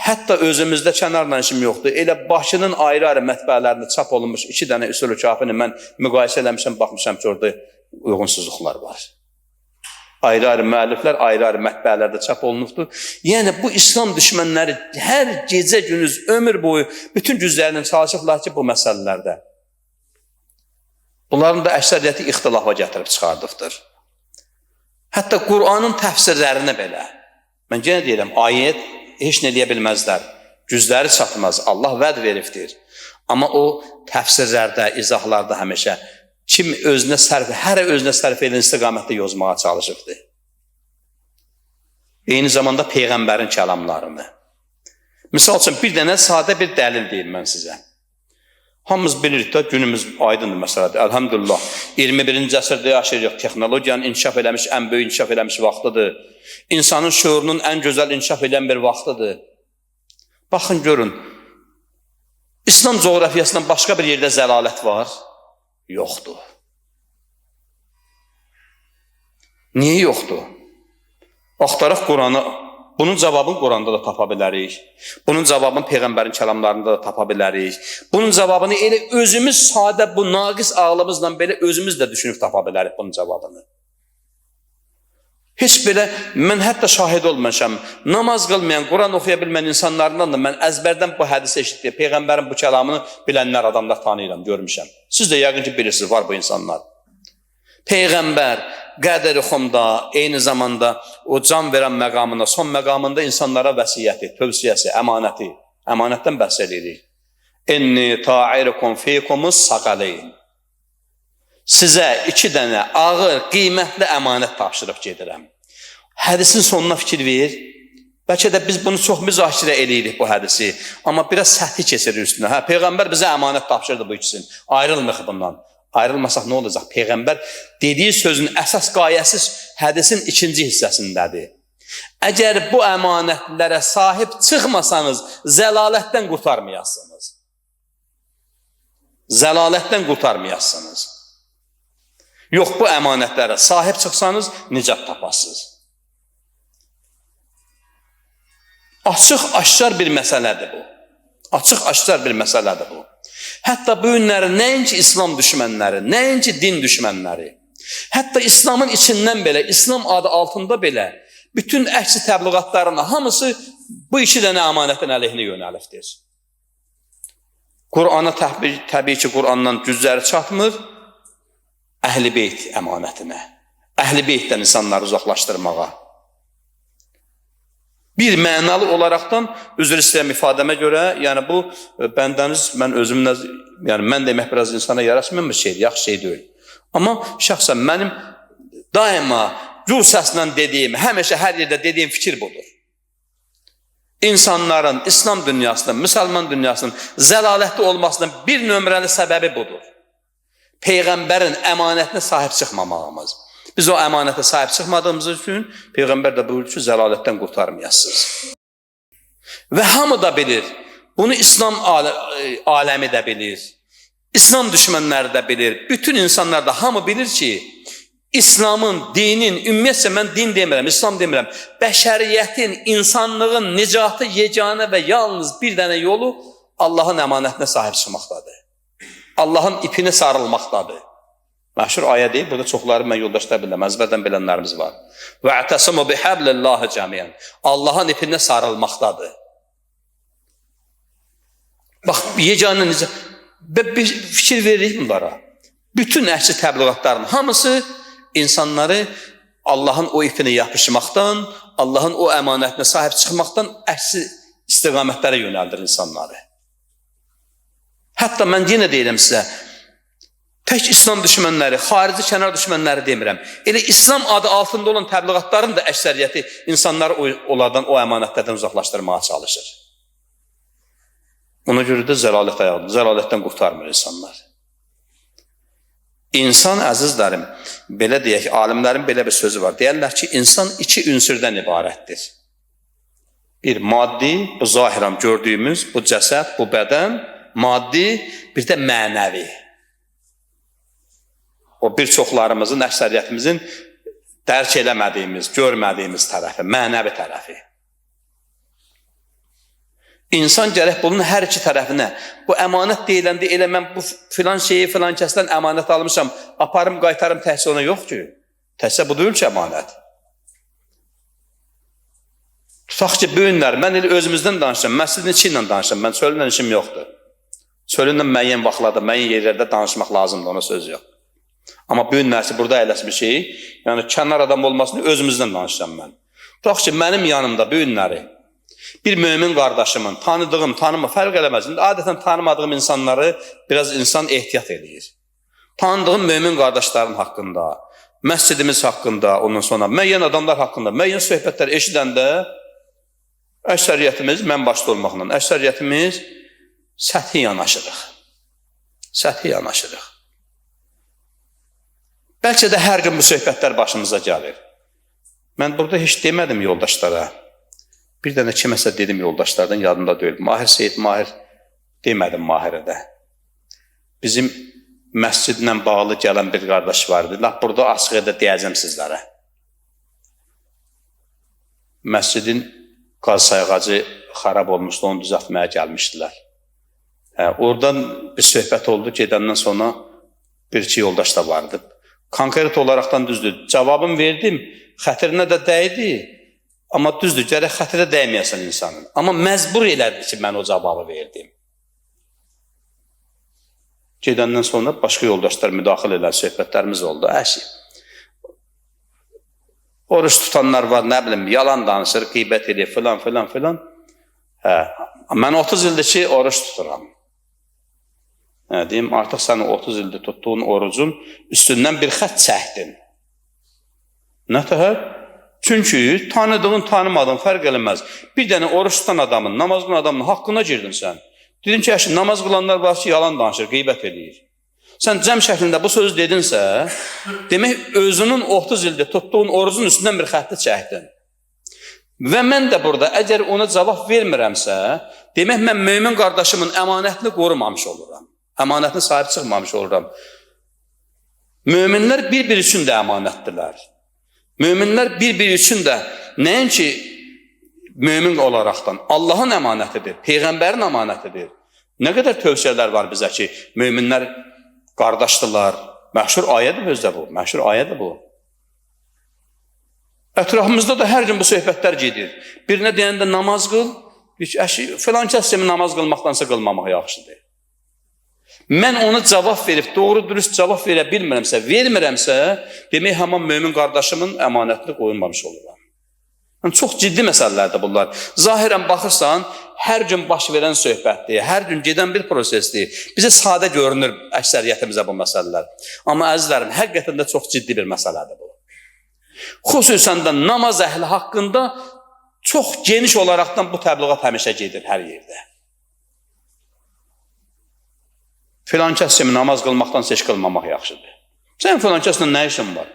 hətta özümüzdə kənarla işim yoxdur, elə Bakının ayrı-ayrı mətbəələrində çap olunmuş 2 dənə Usul-i Kafini mən müqayisə eləmişəm, baxmışam ki, orada uyğunsuzluqlar var. Ayrı-ayrı müəlliflər, ayrı-ayrı mətbəələrdə çap olunubdur. Yəni, bu İslam düşmənləri hər gecə günüz, ömür boyu bütün güclərini çalışıblar ki, bu məsələlərdə. Bunların da əksəriyyəti ixtilafa gətirib çıxardıqdır. Hətta Qur'anın təfsirlərinə belə. Mən yenə deyirəm, ayət heç nə deyə bilməzlər. Gücləri çatmaz, Allah vəd veribdir. Amma o təfsirlərdə, izahlarda həmişə kim özünə sərf, hər özünə sərf edən istiqamətdə yozmağa çalışıbdır. Eyni zamanda Hamımız bilirik də, günümüz aydındır məsələdir. Elhamdülillah, 21-ci əsrdə yaşayırıq, texnologiyanın inkişaf eləmiş, ən böyük inkişaf eləmiş vaxtıdır. İnsanın şuurunun ən gözəl inkişaf edən bir vaxtıdır. Baxın, görün, İslam coğrafiyasından başqa bir yerdə zəlalət var? Yoxdur. Niyə yoxdur? Axtaraq Quranı, bunun cavabını Quranda da tapa bilərik. Bunun cavabını Peyğəmbərin kəlamlarında da tapa bilərik. Bunun cavabını elə özümüz sadə, bu naqis ağlımızla belə özümüz də düşünüb tapa bilərik bunun cavabını. Heç belə, mən hətta şahid olmamışam, namaz qılmayan, Quran oxuya bilməyən insanlardan da mən əzbərdən bu hədisi eşitdim, Peyğəmbərin bu kəlamını bilənlər, adamlar tanıyıram, görmüşəm. Siz də yəqin ki, bilirsiniz, var bu insanlar. Peyğəmbər qədər-i xumda, eyni zamanda o can verən məqamında, son məqamında insanlara vəsiyyəti, tövsiyəsi, əmanəti, əmanətdən bəhs edirik. İnni ta'irukum fikumus saqaleyn. Sizə 2 dənə ağır, qiymətli əmanət tapşırıb gedirəm. Hədisin sonuna fikir ver. Bəlkə də biz bunu çox müzakirə edirik bu hədisi. Amma biraz səthi keçirir üstünə. Peyğəmbər bizə əmanət tapşırdı bu ikisini. Ayrılmıq bundan. Ayrılmasaq nə olacaq? Peyğəmbər dediyi sözün əsas qayəsi hədisin 2-ci hissəsindədir. Əgər bu əmanətlərə sahib çıxmasanız, zəlalətdən qurtarmayasınız. Zəlalətdən qurtarmayasınız. Yox, bu əmanətlərə sahib çıxsanız, nicat tapasınız. Açıq-aşkar bir məsələdir bu. Açıq-aşkar bir məsələdir bu. Hətta bu günləri nəinki İslam düşmənləri, nəinki din düşmənləri, hətta İslamın içindən belə, İslam adı altında belə, bütün əksi təbliğatların hamısı bu 2 dənə əmanətin əleyhinə yönəlifdir. Qur'ana təbii ki, Qur'andan güzləri çatmır, Əhl-i Beyt əmanətinə, Əhl-i Beytdən insanları uzaqlaşdırmağa. Bir mənalı olaraqdan, üzr istəyəm ifadəmə görə, yəni bu bəndəniz, mən özümlə, yəni mən demək biraz insana yaraşmayan bir şeydir, yaxşı şey deyil. Amma şəxsən mənim daima gür səslə dediyim, həmişə hər yerdə dediyim fikir budur. İnsanların, İslam dünyasının, müsəlman dünyasının zəlalətli olmasının bir nömrəli səbəbi budur. Peyğəmbərin əmanətinə sahib çıxmamağımız. Biz o əmanətə sahib çıxmadığımız üçün Peyğəmbər də buyurur ki, zəlalətdən qurtarmayasınız. Və hamı da bilir, bunu İslam aləmi də bilir, İslam düşmənləri də bilir, bütün insanlar da hamı bilir ki, İslamın, dinin, ümumiyyətcə mən din demirəm, İslam demirəm, bəşəriyyətin, insanlığın nicatı yeganə və yalnız bir dənə yolu Allahın əmanətinə sahib çıxmaqdadır. Allahın ipini sarılmaqdadır. Məşhur ayə deyil, burada çoxları mən yoldaşlar biləm, əzbərdən bilənlərimiz var. وَاَعْتَسِمُوا بِحَبْلِ اللّٰهِ جَمِيًا. Allahın ipinə sarılmaqdadır. Bax, yeganə necə, bir fikir veririk bunlara. Bütün əksi təbliğatların hamısı insanları Allahın o ipinə yapışmaqdan, Allahın o əmanətinə sahib çıxmaqdan əksi istiqamətlərə yönəldir insanları. Hətta mən yenə deyirəm sizə, tək İslam düşmənləri, xarici kənar düşmənləri demirəm. Elə İslam adı altında olan təbliğatların da əksəriyyəti insanları onlardan, o əmanətlərdən uzaqlaşdırmağa çalışır. Ona görə də zəlalət ayağıdır, zəlalətdən qurtarmır insanlar. İnsan, əzizlərim, belə deyək, alimlərin belə bir sözü var. Deyərlər ki, insan 2 ünsürdən ibarətdir. Bir maddi, bu zahirən gördüyümüz, bu cəsəd, bu bədən, maddi, bir də mənəvi. O bir çoxlarımızın, əksəriyyətimizin dərk eləmədiyimiz, görmədiyimiz tərəfi, mənəvi tərəfi. İnsan gərək bunun hər 2 tərəfinə, bu əmanət deyiləndə elə mən bu filan şeyi, filan kəsdən əmanət almışam, aparım, qaytarım, təhsil ona yox ki. Təhsil bu deyil ki, əmanət. Tutaq ki, bu günlər, mən elə özümüzdən danışam, məscidin içi ilə danışam, mən çölünlə işim yoxdur. Çölünlə müəyyən vaxtlarda, müəyyən yerlərdə danışmaq lazımdır, ona söz yox. Amma bu günlərsi burada eləsi bir şeyi, yəni kənar adam olmasını özümüzdən danışacağım mən. Tutaq ki, mənim yanımda bu günləri bir mömin qardaşımın, tanıdığım, tanıma, fərq eləməz. Adətən tanımadığım insanları biraz insan ehtiyat edir. Tanıdığım mömin qardaşlarım haqqında, məscidimiz haqqında, ondan sonra müəyyən adamlar haqqında, müəyyən söhbətlər eşidəndə əksəriyyətimiz, mən başda olmaqla, əksəriyyətimiz səthi yanaşırıq. Səthi yanaşırıq. Bəlkə də hər gün bu söhbətlər başımıza gəlir. Mən burada heç demədim yoldaşlara. Bir dənə kiməsə dedim yoldaşlardan, yadımda deyil. Mahir Seyid Mahir demədim Mahirə də. Bizim məscidlə bağlı gələn bir qardaş vardı. Lap burada açıq edə deyəcəm sizlərə. Məscidin qaz sayğacı xarab olmuşdu, onu düzəltməyə gəlmişdilər. Oradan bir söhbət oldu, gedəndən sonra bir-iki yoldaş da vardı. Konkret olaraqdan düzdür. Cavabım verdim, xətrinə də dəydi. Amma düzdür, gərək xətrə dəyməyəsən insanın. Amma məcbur elədi ki, mən o cavabı verdim. Gedəndən sonra başqa yoldaşlar müdaxilə edən söhbətlərimiz oldu. Oruç tutanlar var, nə bilim, yalan danışır, qeybət edir, filan. Mən 30 ildir ki, oruç tuturam. Deyim, artıq sən 30 ildir tutduğun orucun üstündən bir xət çəkdin. Nə təhər? Çünki tanıdığın, tanımadığın fərq eləməz. Bir dənə oruç tutan adamın, namaz qılan adamın haqqına girdin sən. Dedim ki, namaz qılanlar var ki, yalan danışır, qeybət edir. Sən cəm şəklində bu sözü dedinsə, demək, özünün 30 ildir tutduğun orucun üstündən bir xətti çəkdin. Və mən də burada, əgər ona cavab vermirəmsə, demək, mən mömin qardaşımın əmanətini qorumamış oluram. Əmanətini sahib çıxmamış oluram. Möminlər bir-bir üçün də əmanətdirlər. Möminlər bir-bir üçün də nəinki mömin olaraqdan Allahın əmanətidir, Peyğəmbərin əmanətidir. Nə qədər tövsiyələr var bizə ki, möminlər qardaşdırlar. Məşhur ayədir özdə bu, məşhur ayədir bu. Ətrafımızda da hər gün bu söhbətlər gedir. Birinə deyəndə namaz qıl, filan kəs kimi namaz qılmaqdansa qılmamaq yaxşıdır. Mən ona cavab verib, doğru dürüst cavab verə bilmirəmsə, vermirəmsə, demək, həman mömin qardaşımın əmanətini qoyulmamış oluram. Çox ciddi məsələlərdir bunlar. Zahirən baxırsan, hər gün baş verən söhbətdir, hər gün gedən bir prosesdir. Bizə sadə görünür əksəriyyətimizə bu məsələlər. Amma əzizlərim, həqiqətən də çox ciddi bir məsələdir bu. Xüsusən də namaz əhli haqqında çox geniş olaraqdan bu təbliğat həmişə gedir hər yerdə. Filan kəs kimi namaz qılmaqdan seç qılmamaq yaxşıdır. Sən filan kəslə nə işin var?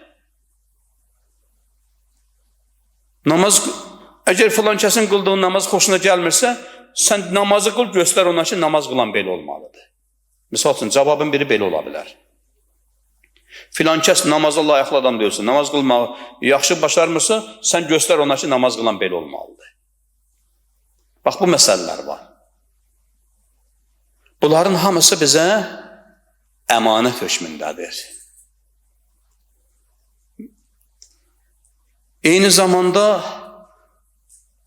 Əgər filan kəsin qıldığın namaz xoşuna gəlmirsə, sən namazı qıl, göstər ona ki, namaz qılan belə olmalıdır. Misal üçün, cavabın biri belə ola bilər. Filan kəs namaza layiqli adam deyilsin, namaz qılmağı yaxşı başarmırsa, sən göstər ona ki, namaz qılan belə olmalıdır. Bax, bu məsələlər var. Bunların hamısı bizə əmanət hökmündədir. Eyni zamanda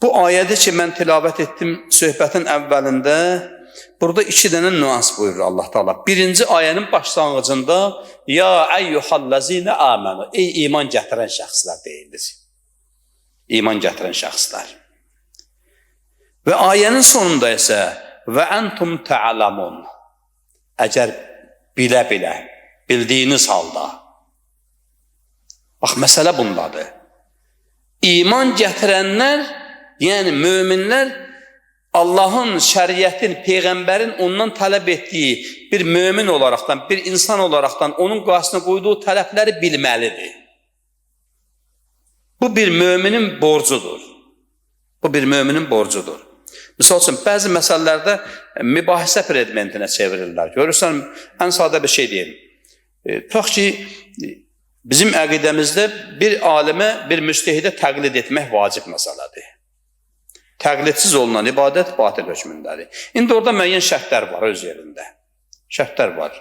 bu ayədə ki, mən tilavət etdim söhbətin əvvəlində, burada 2 dənə nüans buyurur Allah Teala. Birinci ayənin başlanğıcında ya əyyuhəl-ləzinə əmənu, ey iman gətirən şəxslər deyilir. İman gətirən şəxslər. Və ayənin sonunda isə və əntum tə'ələmun, əgər bilə-bilə, bildiyiniz halda. Bax, məsələ bundadır. İman gətirənlər, yəni möminlər, Allahın, şəriətin, Peyğəmbərin ondan tələb etdiyi bir mömin olaraqdan, bir insan olaraqdan onun qarşısına qoyduğu tələbləri bilməlidir. Bu bir müminin borcudur. Bu bir müminin borcudur. Misal üçün, bəzi məsələlərdə mübahisə predmentinə çevirirlər. Görürsən, ən sadə bir şey deyim. Tutaq ki, bizim əqidəmizdə bir alimə, bir müctehidə təqlid etmək vacib məsələdir. Təqlidsiz olunan ibadət batil hökmündədir. İndi orada müəyyən şərtlər var öz yerində. Şərtlər var.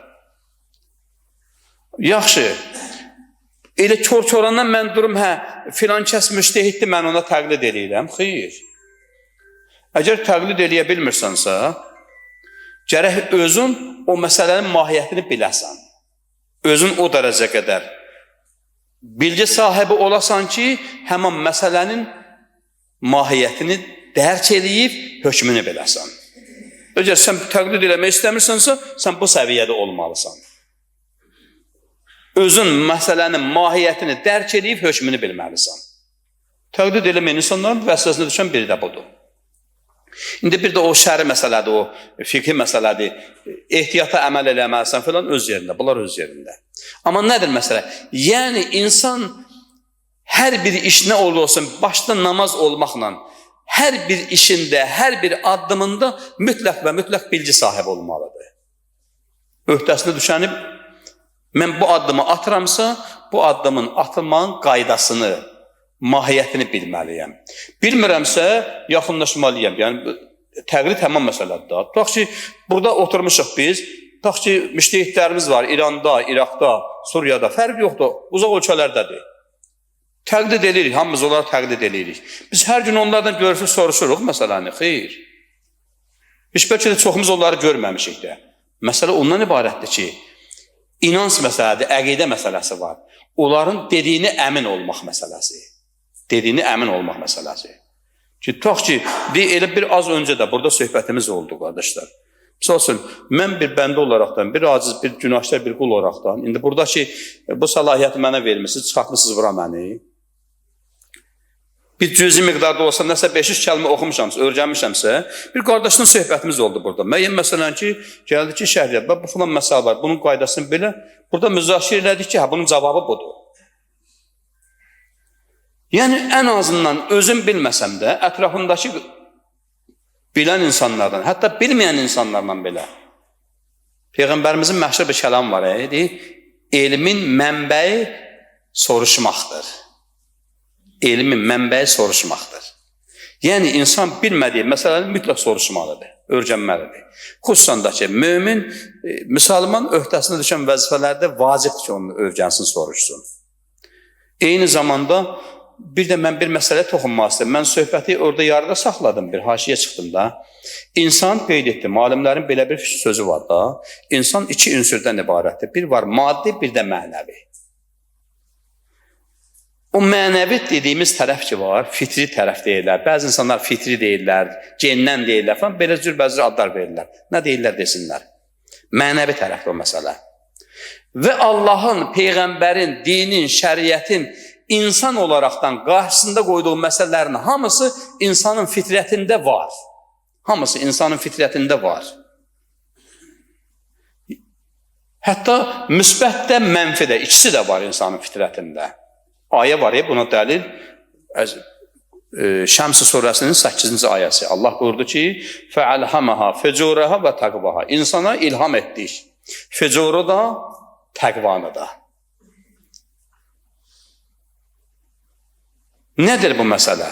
Yaxşı, elə kör-körandan mən durum, filan kəs müctehiddir, mən ona təqlid edirəm. Xeyr. Əgər təqlid eləyə bilmirsənsə, gərək özün o məsələnin mahiyyətini biləsən. Özün o dərəcə qədər bilgi sahibi olasan ki, həman məsələnin mahiyyətini dərk eləyib, hökmünü biləsən. Əgər sən təqlid eləmək istəmirsənsə, sən bu səviyyədə olmalısan. Özün məsələnin mahiyyətini dərk eləyib, hökmünü bilməlisən. Təqlid eləməyən insanların vəsvəsinə düşən biri də budur. İndi bir də o şəri məsələdir, o fiqhi məsələdir. Ehtiyata əməl eləməlisən filan öz yerində, bunlar öz yerində. Amma nədir məsələ? Yəni insan hər bir iş nə olursa başda namaz olmaqla hər bir işində, hər bir addımında mütləq və mütləq bilgi sahibi olmalıdır. Öhdəsində düşəni mən bu addımı atıramsa, bu addımın atılmanın qaydasını, mahiyyətini bilməliyəm. Bilmirəmsə, yaxınlaşmalıyam. Yəni, təqlid həman məsələdir. Tutaq ki, burada oturmuşuq biz, tutaq ki, müştəhidlərimiz var İranda, İraqda, Suriyada, fərq yoxdur, uzaq ölkələrdədir. Təqlid edirik, hamımız onları təqlid edirik. Biz hər gün onlardan görüşür, soruşuruq məsələni, xeyr. Biz bəlkə də çoxumuz onları görməmişik də. Məsələ ondan ibarətdir ki, inanc məsələdir, əqidə məsələsi var. Onların dediyini əmin olmaq məsələsi. Dediyini əmin olmaq məsələsi. Ki, tutaq ki, elə bir az öncə də burada söhbətimiz oldu, qardaşlar. Misal üçün, mən bir bəndə olaraqdan, bir aciz, bir günahkar, bir qul olaraqdan, indi burada ki, bu səlahiyyəti mənə vermişsiniz, çıxartmışsınız bura məni. Bir cüzi miqdarda olsa, nəsə 500 kəlmə oxumuşamsa, öyrənmişəmsə, bir qardaşın söhbətimiz oldu burada. Müəyyən məsələn ki, gəldi ki, şəhriyyət, bu filan məsələ var, bunun qaydasını belə, burada müzakirə elədik ki, bunun cavabı budur. Yəni, ən azından özüm bilməsəm də, ətrafındakı bilən insanlardan, hətta bilməyən insanlardan belə. Peyğəmbərimizin məşhur bir kəlam var, deyir, elmin mənbəyi soruşmaqdır. Elmin mənbəyi soruşmaqdır. Yəni, insan bilmədiyi məsələni mütləq soruşmalıdır, öyrənməlidir. Xüsusən də ki, mömin, müsəlman öhdəsində düşən vəzifələrdə vacibdir ki, onu öyrənsin, soruşsun. Eyni zamanda, bir də mən bir məsələ toxunmaq istəyirəm. Mən söhbəti orada yarıda saxladım, bir haşiyə çıxdım da. İnsan qeyd etdim, alimlərin belə bir sözü var da. İnsan iki ünsürdən ibarətdir. Bir var maddi, bir də mənəvi. O mənəvi dediyimiz tərəf ki var, fitri tərəf deyirlər. Bəzi insanlar fitri deyirlər, gendən deyirlər falan. Belə cür bəzi adlar verirlər. Nə deyirlər desinlər. Mənəvi tərəfdir o məsələ. Və Allahın, Peyğəmbərin, dinin, şəriətin insan olaraqdan qarşısında qoyduğu məsələlərin hamısı insanın fitrətində var. Hamısı insanın fitrətində var. Hətta müsbət də, mənfi də, ikisi də var insanın fitrətində. Ayə var ya, buna dəlil Şəms surəsinin 8-ci ayəsi. Allah buyurdu ki, فَعَلْهَمَهَا فَجُورَهَا وَتَقْوَهَا İnsana ilham etdik. Fecuru da, təqvanı da. Nədir bu məsələ?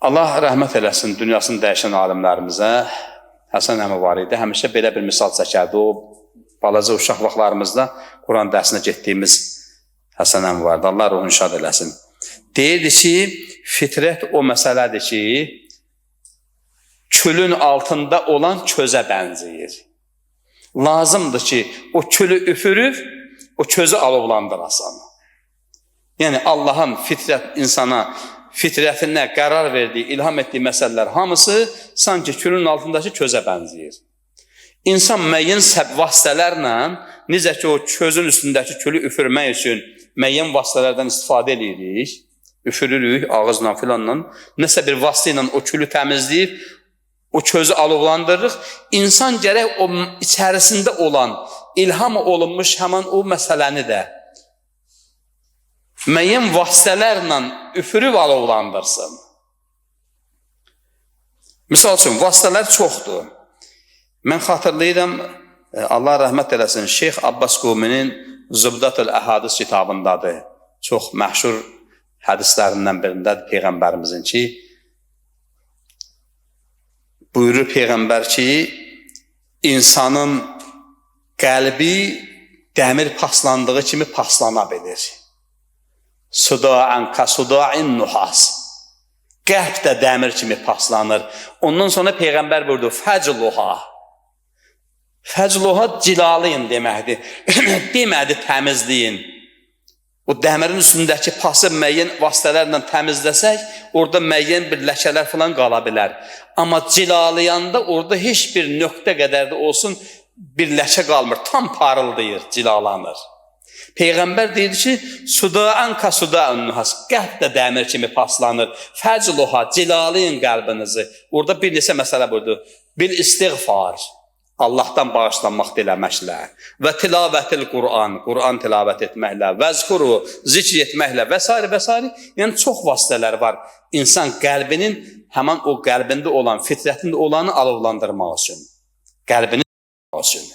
Allah rəhmət eləsin dünyasını dəyişən alimlərimizə. Həsən əmi var idi. Həmişə belə bir misal çəkərdi. O balaca uşaq vaxtlarımızda Quran dərsinə getdiyimiz Həsən əmi vardı. Allah ruhunu şad eləsin. Deyirdi ki, fitrət o məsələdir ki, külün altında olan közə bənzəyir. Lazımdır ki, o külü üfürüb, o közü alovlandırasan. Yəni, Allahın insana fitrətinə qərar verdiyi, ilham etdiyi məsələlər hamısı sanki külün altındakı közə bənzəyir. İnsan müəyyən vasitələrlə, necə ki, o közün üstündəki külü üfürmək üçün müəyyən vasitələrdən istifadə edirik, üfürürük ağızla filanla, nəsə bir vasitə ilə o külü təmizləyib, o közü alovlandırırıq. İnsan gərək o içərisində olan, ilham olunmuş həman o məsələni də müəyyən vasitələrlə üfürüb alovlandırsın. Misal üçün, vasitələr çoxdur. Mən xatırlayıram, Allah rəhmət eləsin, Şeyx Abbas Quminin Zubdatul Əhadis kitabındadır. Çox məşhur hədislərindən birindədir Peyğəmbərimizin ki, buyurur Peyğəmbər ki, insanın qəlbi dəmir paslandığı kimi paslana bilir. Suda'an ka suda'in nuhas. Qəlb də dəmir kimi paslanır. Ondan sonra Peyğəmbər buyurdu, fəcluha. Fəcluha cilalayın deməkdir. Demədi təmizləyin. O dəmirin üstündəki pası müəyyən vasitələrlə təmizləsək, orada müəyyən bir ləkələr falan qala bilər. Amma cilalayanda orada heç bir nöqtə qədər də olsun bir ləkə qalmır. Tam parıldayır, cilalanır. Peyğəmbər deyir ki, sudaan ka sudaun nuhas, qəlb də dəmir kimi paslanır. Fəcluha, cilalayın qəlbinizi. Orada bir neçə məsələ budur. Bil istiğfar, Allahdan bağışlanmaq diləməklə və tilavətil Qur'an, Qur'an tilavət etməklə, vəzkuru, zikr etməklə və s. və s. Yəni, çox vasitələr var. İnsan qəlbinin, həmən o qəlbində olan, fitrətində olanı alovlandırmaq üçün. Qəlbini üçün.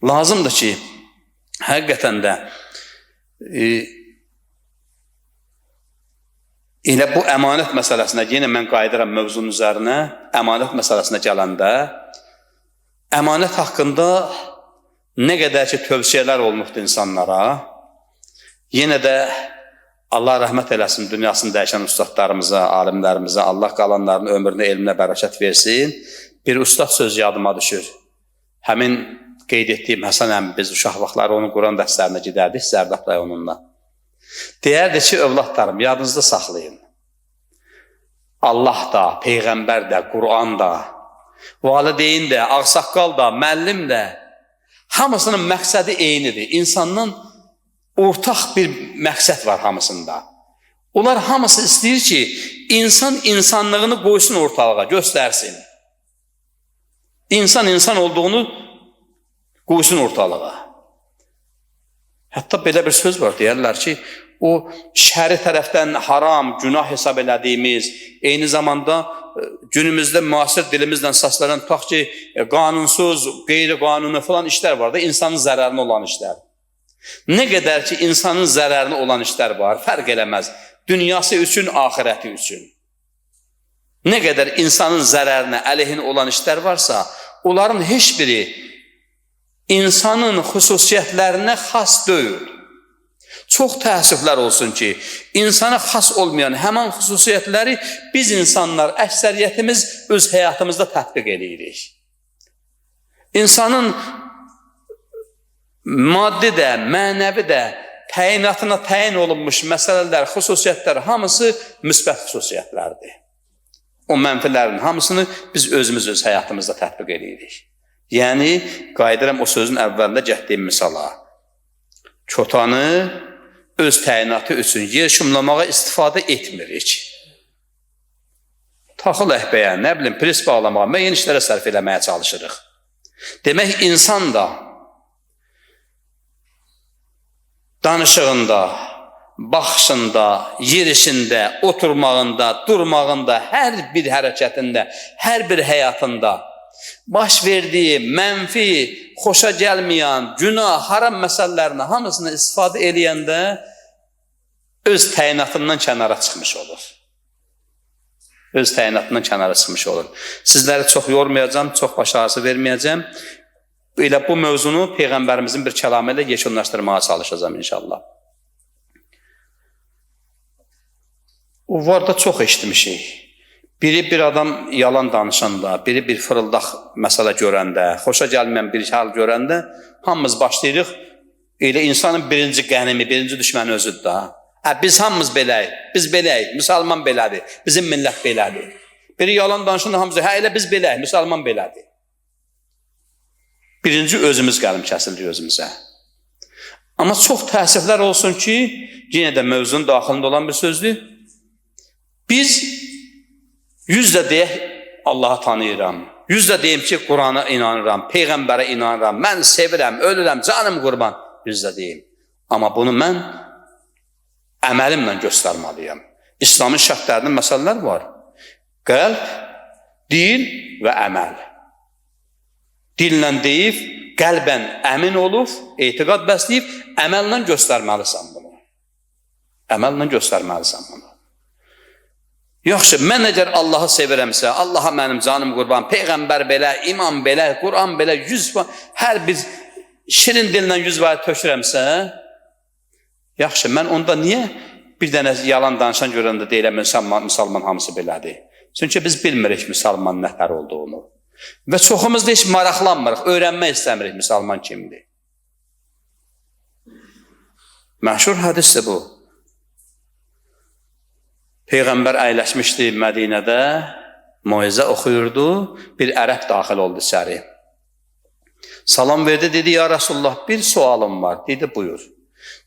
Lazımdır ki, həqiqətən də elə bu əmanət məsələsinə, yenə mən qayıdıram mövzunun üzərinə, əmanət məsələsinə gələndə, əmanət haqqında nə qədər ki, tövsiyələr olmuşdur insanlara, yenə də Allah rəhmət eləsin, dünyasını dəyişən ustadlarımıza, alimlərimizə, Allah qalanların ömrünə, elminə bərəkət versin. Bir ustad söz yadıma düşür. Həmin qeyd etdiyim Həsən əmi, biz uşaq vaxtları onun Quran dərslərinə gidərdik, Zərdab rayonundan. Deyərdi ki, övladlarım, yadınızda saxlayın. Allah da, Peyğəmbər də, Quran da, valideyn də, ağsaqqal da, müəllim də, hamısının məqsədi eynidir. İnsandan ortaq bir məqsəd var hamısında. Onlar hamısı istəyir ki, insan insanlığını qoysun ortalığa, göstərsin. İnsan insan olduğunu qoysun ortalığa. Hətta belə bir söz var, deyərlər ki, o şəri tərəfdən haram, günah hesab elədiyimiz, eyni zamanda günümüzdə müasir dilimizlə səslənən tutaq ki, qanunsuz, qeyri-qanuni falan işlər var da, insanın zərərinə olan işlər. Nə qədər ki, insanın zərərinə olan işlər var, fərq eləməz. Dünyası üçün, axirəti üçün. Nə qədər insanın zərərinə, əleyhinə olan işlər varsa, onların heç biri insanın xüsusiyyətlərinə xas deyil. Çox təəssüflər olsun ki, insana xas olmayan həmən xüsusiyyətləri biz insanlar, əksəriyyətimiz öz həyatımızda tətbiq edirik. İnsanın maddi də, mənəvi də təyinatına təyin olunmuş məsələlər, xüsusiyyətlər hamısı müsbət xüsusiyyətlərdir. O mənfilərin hamısını biz özümüz öz həyatımızda tətbiq edirik. Yəni, qayıdıram o sözün əvvəlində gəhdiyim misala. Çotanı öz təyinatı üçün yer şumlamağa istifadə etmirik. Taxıl əhbəyə, nə bilim, pres bağlamağa, müəyyən işlərə sərf eləməyə çalışırıq. Demək, insan da danışığında, baxışında, yerişində, oturmağında, durmağında, hər bir hərəkətində, hər bir həyatında baş verdiyi mənfi, xoşa gəlməyən, günah, haram məsələlərini hamısını istifadə eləyəndə öz təyinatından kənara çıxmış olur. Öz təyinatından kənara çıxmış olur. Sizləri çox yormayacağım, çox baş ağrısı verməyəcəm. Elə bu mövzunu Peyğəmbərimizin bir kəlamı ilə yekunlaşdırmağa çalışacağım inşallah. O var da çox eşitmişik. Biri bir adam yalan danışanda, biri bir fırıldaq məsələ görəndə, xoşa gəlməyən bir hal görəndə, hamımız başlayırıq, elə insanın birinci qənimi, birinci düşməni özüdür da. Biz hamımız beləyik, biz beləyik, müsəlman belədir, bizim millət belədir. Biri yalan danışanda hamımız, elə biz beləyik, müsəlman belədir. Birinci özümüz qəlim kəsilir özümüzə. Amma çox təəssüflər olsun ki, yenə də mövzunun daxilində olan bir sözdür. Biz 100 deyək, Allahı tanıyıram. 100 deyim ki, Qurana inanıram, Peyğəmbərə inanıram, mən sevirəm, ölürəm, canım qurban. 100 deyim. Amma bunu mən əməlimlə göstərmalıyam. İslamın şərtlərinin məsələlər var. Qəlb, dil və əməl. Dillə deyib, qəlbən əmin olub, etiqad bəsləyib, əməllə göstərməlisən bunu. Əməllə göstərməlisən bunu. Yaxşı, mən əgər Allahı sevirəmsə, Allaha mənim canım qurban, Peyğəmbər belə, imam belə, Quran belə, 100 hər bir şirin dillə 100 var tökürəmsə, yaxşı, mən onda niyə bir dənə yalan danışan görəndə deyiləm, müsəlman hamısı belədir? Çünki biz bilmirik müsəlman nətər olduğunu. Və çoxumuz da heç maraqlanmırıq, öyrənmək istəmirik müsəlman kimdir. Məşhur hədisdir bu. Peyğəmbər əyləşmişdi Mədinədə, moizə oxuyurdu, bir ərəb daxil oldu içəri. Salam verdi, dedi, ya Rasulullah, bir sualım var. Dedi, buyur.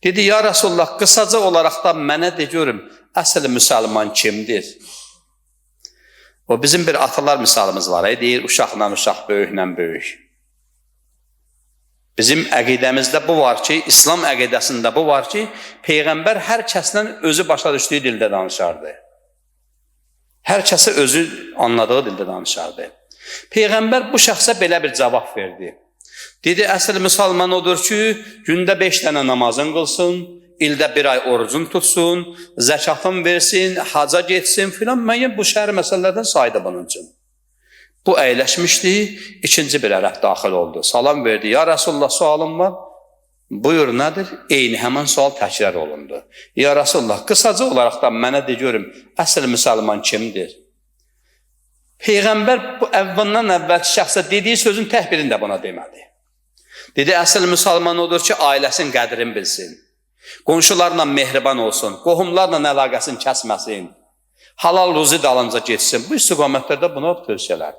Dedi, ya Rasulullah, qısaca olaraq da mənə de görüm, əsl müsəlman kimdir? O bizim bir atalar misalımız var. Deyir, uşaqla uşaq, böyüklə böyük. Bizim əqidəmizdə bu var ki, İslam əqidəsində bu var ki, Peyğəmbər hər kəslə özü başa düşdüyü dildə danışardı. Hər kəsi özü anladığı dildə danışardı. Peyğəmbər bu şəxsə belə bir cavab verdi. Dedi, əsl müsəlman odur ki, gündə 5 dənə namazın qılsın, ildə 1 ay orucun tutsun, zəkatın versin, haca getsin filan, müəyyən bu şəhər məsələlərdən saydı bunun üçün. Bu əyləşmişdi, ikinci bir ərəb daxil oldu. Salam verdi, ya Rasulullah, sualım var. Buyur, nədir? Eyni həmən sual təkrar olundu. Ya Rasulullah, qısaca olaraq da mənə de görüm, əsl müsəlman kimdir? Peyğəmbər bu əvvəldən əvvəlki şəxsə dediyi sözün tək birini də buna demədi. Dedi, əsl müsəlman odur ki, ailəsin qədrini bilsin, qonşularla mehriban olsun, qohumlarla əlaqəsini kəsməsin, halal ruzi dalınca getsin. Bu istiqamətlərdə buna tövsiyələr.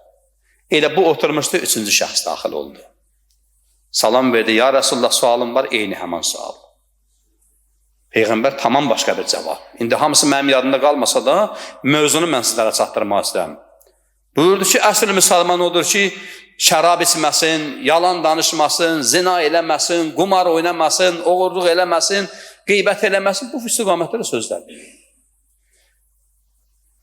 Elə bu oturmuşdu, üçüncü şəxs daxil oldu. Salam verdi, ya Rasulullah, sualım var, eyni həman sual. Peyğəmbər tamam başqa bir cavab. İndi hamısı mənim yadımda qalmasa da, mövzunu mən sizlərə çatdırmaq istəyəm. Buyurdu ki, əsl müsəlman odur ki, şərab içməsin, yalan danışmasın, zina eləməsin, qumar oynamasın, oğurluq eləməsin, qeybət eləməsin. Bu istiqamətlərə sözlərdir.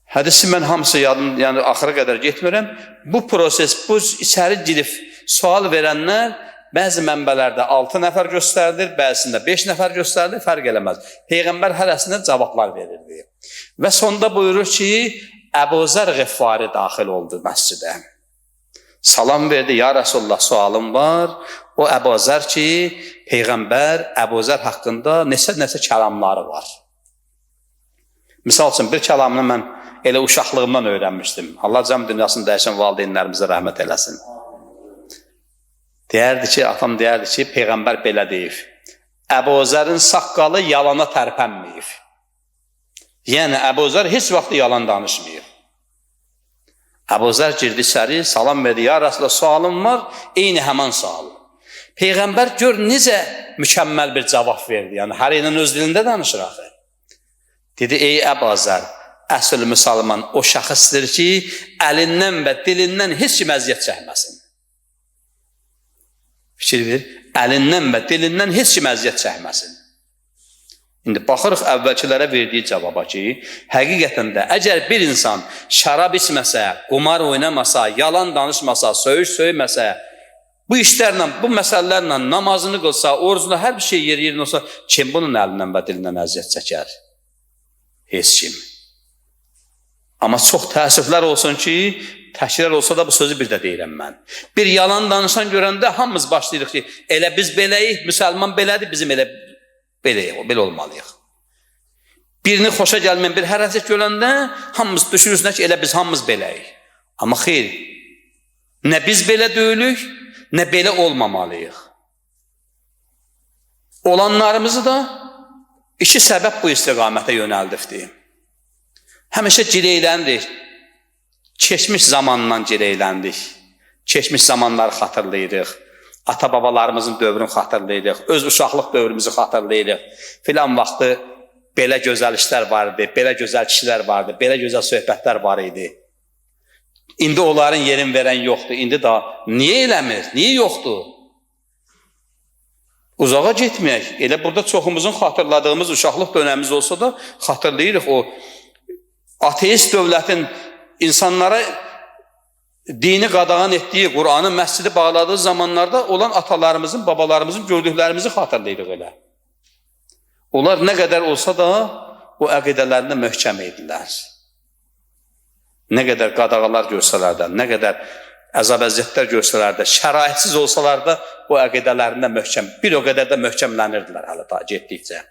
Hədisi mən hamısı yadım, yəni axıra qədər getmirəm. Bu proses, bu içəri girib sual verənlər bəzi mənbələrdə 6 nəfər göstərilir, bəzisində 5 nəfər göstərilir, fərq eləməz. Peyğəmbər hərəsində cavablar verirdi. Və sonda buyurur ki, Əbu Zər Ğəffari daxil oldu məscidə. Salam verdi, ya Rasulullah, sualım var. O Əbu Zər ki, Peyğəmbər Əbu Zər haqqında neçə kəlamları var. Misal üçün, bir kəlamını mən elə uşaqlığımdan öyrənmişdim. Allah cəm dünyasını dəyişən valideynlərimizə rəhmət eləsin. Deyərdi ki, atam deyərdi ki, Peyğəmbər belə deyib. Əbu Zərin saqqalı yalana tərpənməyib. Yəni, Əbu Zər heç vaxt yalan danışmayıb. Əbu Zər girdi içəri, salam verdi, ya Rasulullah, sualım var, eyni həman sual. Peyğəmbər gör necə mükəmməl bir cavab verdi. Yəni, hər ilə öz dilində danışır axı. Dedi, ey Əbu Zər, əsl müsəlman o şəxsdir ki, əlindən və dilindən heç kim əziyyət çəkməsin. Fikir ver, əlindən və dilindən heç kim əziyyət çəkməsin. İndi baxırıq əvvəlkilərə verdiyi cavaba ki, həqiqətən də əgər bir insan şərab içməsə, qumar oynamasa, yalan danışmasa, söyüş söyməsə, bu işlərlə, bu məsələlərlə namazını qılsa, orucunu, hər bir şey yerinə olsa, kim bunun əlindən və dilindən əziyyət çəkər? Heç kim. Amma çox təəssüflər olsun ki, təkrar olsa da bu sözü bir də deyirəm mən. Bir yalan danışan görəndə hamımız başlayırıq ki, elə biz beləyik, müsəlman belədir, bizim elə beləyik, belə olmalıyıq. Birini xoşa gəlməyən bir hərəkət görəndə hamımız düşünürsünə ki, elə biz hamımız beləyik. Amma xeyr, nə biz belə deyilik, nə belə olmamalıyıq. Olanlarımızı da iki səbəb bu istiqamətə yönəldibdir. Həmişə gileyləndik, keçmiş zamandan gileyləndik, keçmiş zamanları xatırlayırıq, ata-babalarımızın dövrünü xatırlayırıq, öz uşaqlıq dövrümüzü xatırlayırıq. Filan vaxtı belə gözəl işlər var idi, belə gözəl kişilər vardı, belə gözəl söhbətlər var idi. İndi onların yerin verən yoxdur, indi da niyə eləmir, niyə yoxdur? Uzağa getməyək, elə burada çoxumuzun xatırladığımız uşaqlıq dönəmimiz olsa da xatırlayırıq o ateist dövlətin insanlara dini qadağan etdiyi, Qur'anı məscidi bağladığı zamanlarda olan atalarımızın, babalarımızın gördüklərimizi xatırlayırıq elə. Onlar nə qədər olsa da o əqidələrində möhkəm idilər. Nə qədər qadağalar görsələr də, nə qədər əzab-əziyyətlər görsələr də, şəraitsiz olsalar da o əqidələrində möhkəm, bir o qədər də möhkəmlənirdilər hələ ta getdikcə.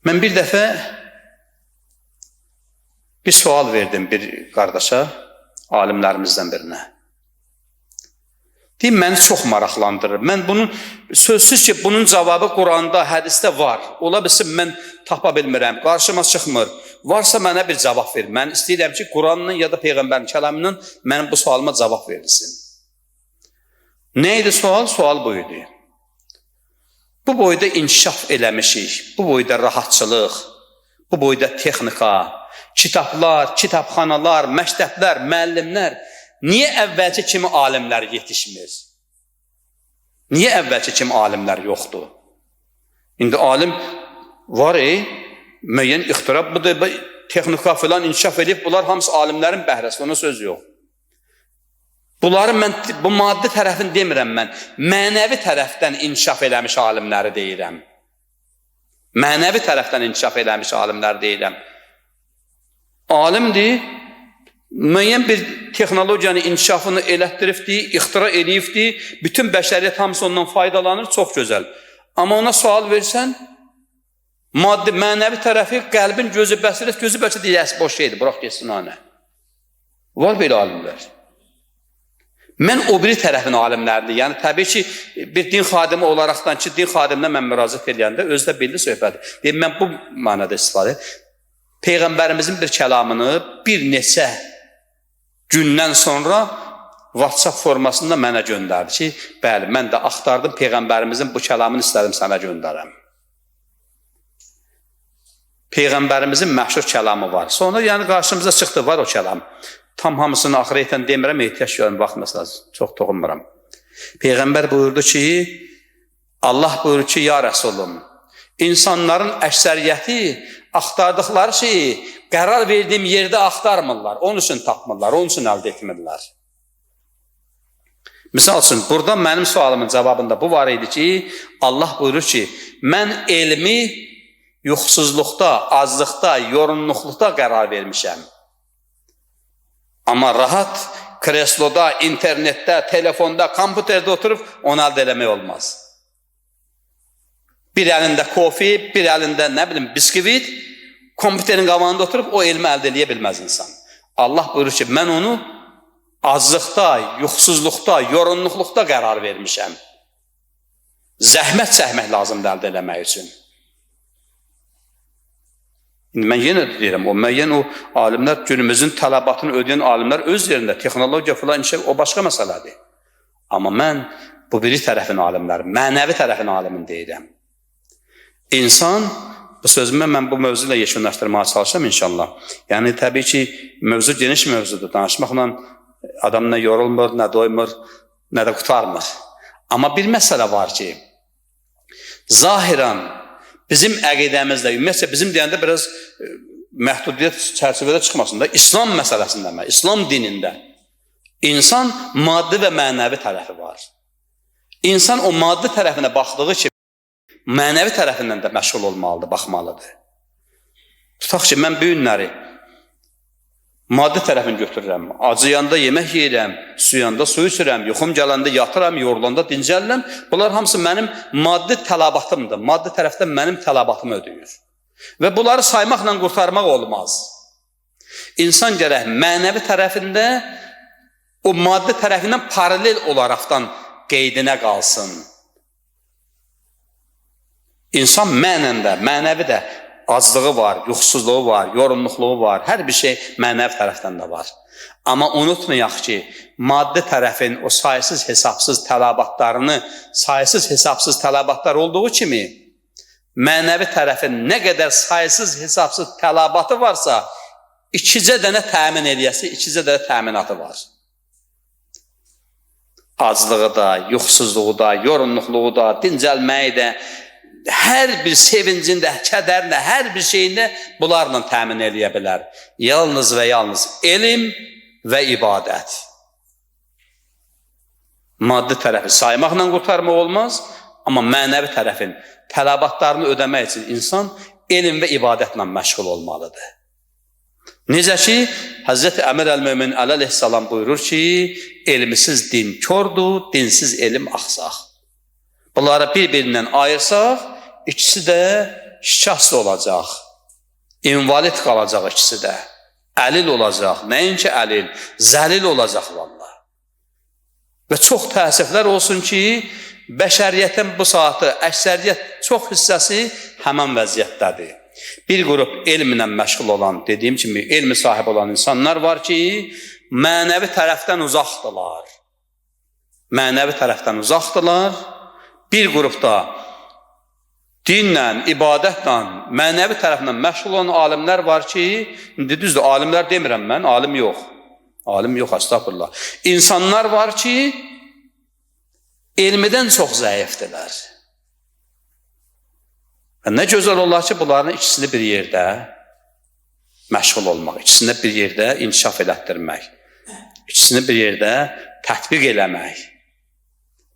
Mən bir dəfə bir sual verdim bir qardaşa, alimlərimizdən birinə. deyim, məni çox maraqlandırır. Mən bunun, sözsüz ki, bunun cavabı Quranda, hədisdə var. Ola bilsin, mən tapa bilmirəm, qarşıma çıxmır. Varsa mənə bir cavab ver. Mən istəyirəm ki, Quranın ya da Peyğəmbərin kəlamından mənim bu sualıma cavab verilsin. Nə idi sual? Sual bu idi. Bu boyda inkişaf eləmişik, bu boyda rahatçılıq, bu boyda texnika, kitablar, kitabxanalar, məktəblər, müəllimlər, niyə əvvəlki kimi alimlər yetişmir? Niyə əvvəlki kimi alimlər yoxdur? İndi alim var, müəyyən ixtirab budur, texnika filan inkişaf edib, bunlar hamısı alimlərin bəhrəsi, ona söz yox. Bunları mən, bu maddi tərəfini demirəm mən, mənəvi tərəfdən inkişaf eləmiş alimləri deyirəm. Mənəvi tərəfdən inkişaf eləmiş alimləri deyirəm. Alimdir, müəyyən bir texnologiyanın inkişafını elətdiribdir, ixtira edibdir, bütün bəşəriyyət hamısı ondan faydalanır, çox gözəl. Amma ona sual versən, maddi, mənəvi tərəfi, qəlbin gözü bəsirət, gözü bəlkə deyəs boş şeydir, bıraq geçsin anə. Var belə alimlər. Mən o biri tərəfin alimləridir. Yəni, təbii ki, bir din xadimi olaraqdan ki, din xadiminə mən müraciət edəndə özdə bildi söhbədir. Deyim, mən bu mənada istifadə edim. Peyğəmbərimizin bir kəlamını bir neçə gündən sonra WhatsApp formasında mənə göndərdi ki, bəli, mən də axtardım, Peyğəmbərimizin bu kəlamını istədim sənə göndərəm. Peyğəmbərimizin məşhur kəlamı var. Sonra yəni qarşımıza çıxdı, var o kəlam. Tam hamısını axıra etən demirəm, ehtiyac görüm, baxmasın, çox toxunmuram. Peyğəmbər buyurdu ki, Allah buyurdu ki, ya Rəsulum, insanların əksəriyyəti axtardıqları şeyi qərar verdiyim yerdə axtarmırlar, onun üçün tapmırlar, onun üçün əldə etmirlər. Misal üçün, burada mənim sualımın cavabında bu var idi ki, Allah buyurur ki, mən elmi yoxsuzluqda, azlıqda, yorunluqluqda qərar vermişəm. Amma rahat kresloda, internetdə, telefonda, kompüterdə oturub onu əldə eləmək olmaz. Bir əlində kofi, bir əlində nə bilim biskvit, kompüterin qabağında oturub o elmi əldə eləyə bilməz insan. Allah buyurur ki, mən onu azlıqda, yoxsuzluqda, yorunluqluqda qərar vermişəm. Zəhmət çəkmək lazımdır əldə eləmək üçün. Mən yenə deyirəm, o müəyyən o alimlər, günümüzün tələbatını ödəyən alimlər öz yerində, texnologiya filan işə, o başqa məsələdir. Amma mən bu biri tərəfin alimləri, mənəvi tərəfin alimini deyirəm. İnsan, bu sözümü mən bu mövzu ilə yekunlaşdırmağa çalışam inşallah. Yəni, təbii ki, mövzu geniş mövzudur. Danışmaqla adam nə yorulmur, nə doymur, nə də qutarmır. Amma bir məsələ var ki, zahirən, bizim əqidəmizdə, ümumiyyətcə bizim deyəndə biraz məhdudiyyət çərçivədə çıxmasın da, İslam məsələsində, İslam dinində insan maddi və mənəvi tərəfi var. İnsan o maddi tərəfinə baxdığı kimi, mənəvi tərəfindən də məşğul olmalıdır, baxmalıdır. Tutaq ki, mən bu günləri maddi tərəfini götürürəm, acıyanda yemək yeyirəm, suyanda su içirəm, yuxum gələndə yatıram, yorulanda dincəlirəm. Bunlar hamısı mənim maddi tələbatımdır. Maddi tərəfdən mənim tələbatımı ödəyir. Və bunları saymaqla qurtarmaq olmaz. İnsan gərək mənəvi tərəfində o maddi tərəfindən paralel olaraqdan qeydinə qalsın. İnsan mənəndə, mənəvi də azlığı var, yoxsuzluğu var, yorunluqluğu var, hər bir şey mənəvi tərəfdən də var. Amma unutmayaq ki, maddi tərəfin o sayısız hesabsız tələbatlarını, sayısız hesabsız tələbatlar olduğu kimi, mənəvi tərəfin nə qədər sayısız hesabsız tələbatı varsa, ikicə dənə təmin eləyəsi, ikicə dənə təminatı var. Aclığı da, yoxsuzluğu da, yorunluqluğu da, dincəlməyi də, hər bir sevincində, kədərində, hər bir şeyində bunlarla təmin eləyə bilər. Yalnız və yalnız elm və ibadət. Maddi tərəfi saymaqla qurtarmaq olmaz, amma mənəvi tərəfin tələbatlarını ödəmək üçün insan elm və ibadətlə məşğul olmalıdır. Necə ki, Həzrəti Əmir əl-Mömin əleyhissalam buyurur ki, elmsiz din kordur, dinsiz elm axsaq. Bunları bir-birindən ayırsaq, ikisi də şikast olacaq, invalid qalacaq ikisi də, əlil olacaq, nəinki əlil, zəlil olacaq valla. Və çox təəssüflər olsun ki, bəşəriyyətin bu saatı, əksəriyyət çox hissəsi həmən vəziyyətdədir. Bir qrup elmlə məşğul olan, dediyim kimi, elmi sahibi olan insanlar var ki, mənəvi tərəfdən uzaqdılar. Mənəvi tərəfdən uzaqdılar. Bir qrupda dinlə, ibadətlə, mənəvi tərəfdən məşğul olan alimlər var ki, indi düzdür, alimlər demirəm mən, alim yox. Alim yox, estağfurullah. İnsanlar var ki, elmidən çox zəifdirlər. Nə gözəl olar ki, bunların ikisini bir yerdə məşğul olmaq, ikisini bir yerdə inkişaf elətdirmək, ikisini bir yerdə tətbiq eləmək.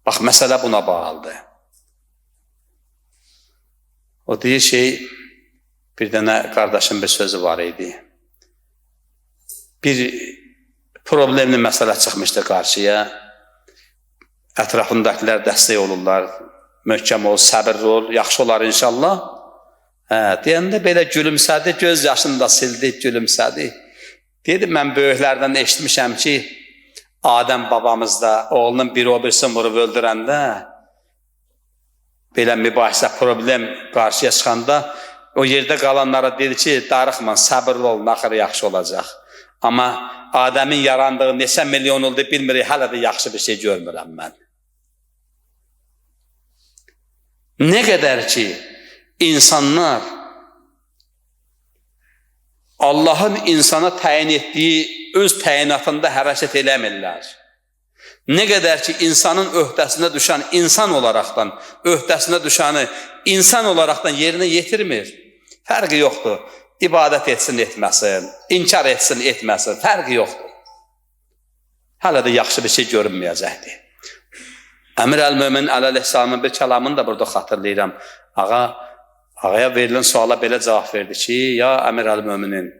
Bax, məsələ buna bağlıdır. O deyir bir dənə qardaşın bir sözü var idi. Bir problemli məsələ çıxmışdı qarşıya. Ətrafındakilər dəstək olurlar. Möhkəm ol, səbirli ol, yaxşı olar inşallah. Deyəndə belə gülümsədi, göz yaşını da sildi, gülümsədi. Dedi, mən böyüklərdən eşitmişəm ki, Adəm babamız da oğlunun biri o birisini vurub öldürəndə, belə mübahisə, problem qarşıya çıxanda, o yerdə qalanlara dedi ki, darıxma, səbirli ol, naxırı yaxşı olacaq. Amma Adəmin yarandığı neçə milyon oldu bilmirik, hələ də yaxşı bir şey görmürəm mən. Nə qədər ki, insanlar Allahın insana təyin etdiyi öz təyinatında hərəkət eləmirlər. Nə qədər ki, insanın öhdəsinə düşən insan olaraqdan, öhdəsinə düşəni insan olaraqdan yerinə yetirmir. Fərqi yoxdur. İbadət etsin, etməsin, inkar etsin, etməsin, fərqi yoxdur. Hələ də yaxşı bir şey görünməyəcəkdir. Əmir əl-Mömin əleyhissalamın bir kəlamını da burada xatırlayıram. Ağaya verilən suala belə cavab verdi ki, ya Əmir əl-Möminin,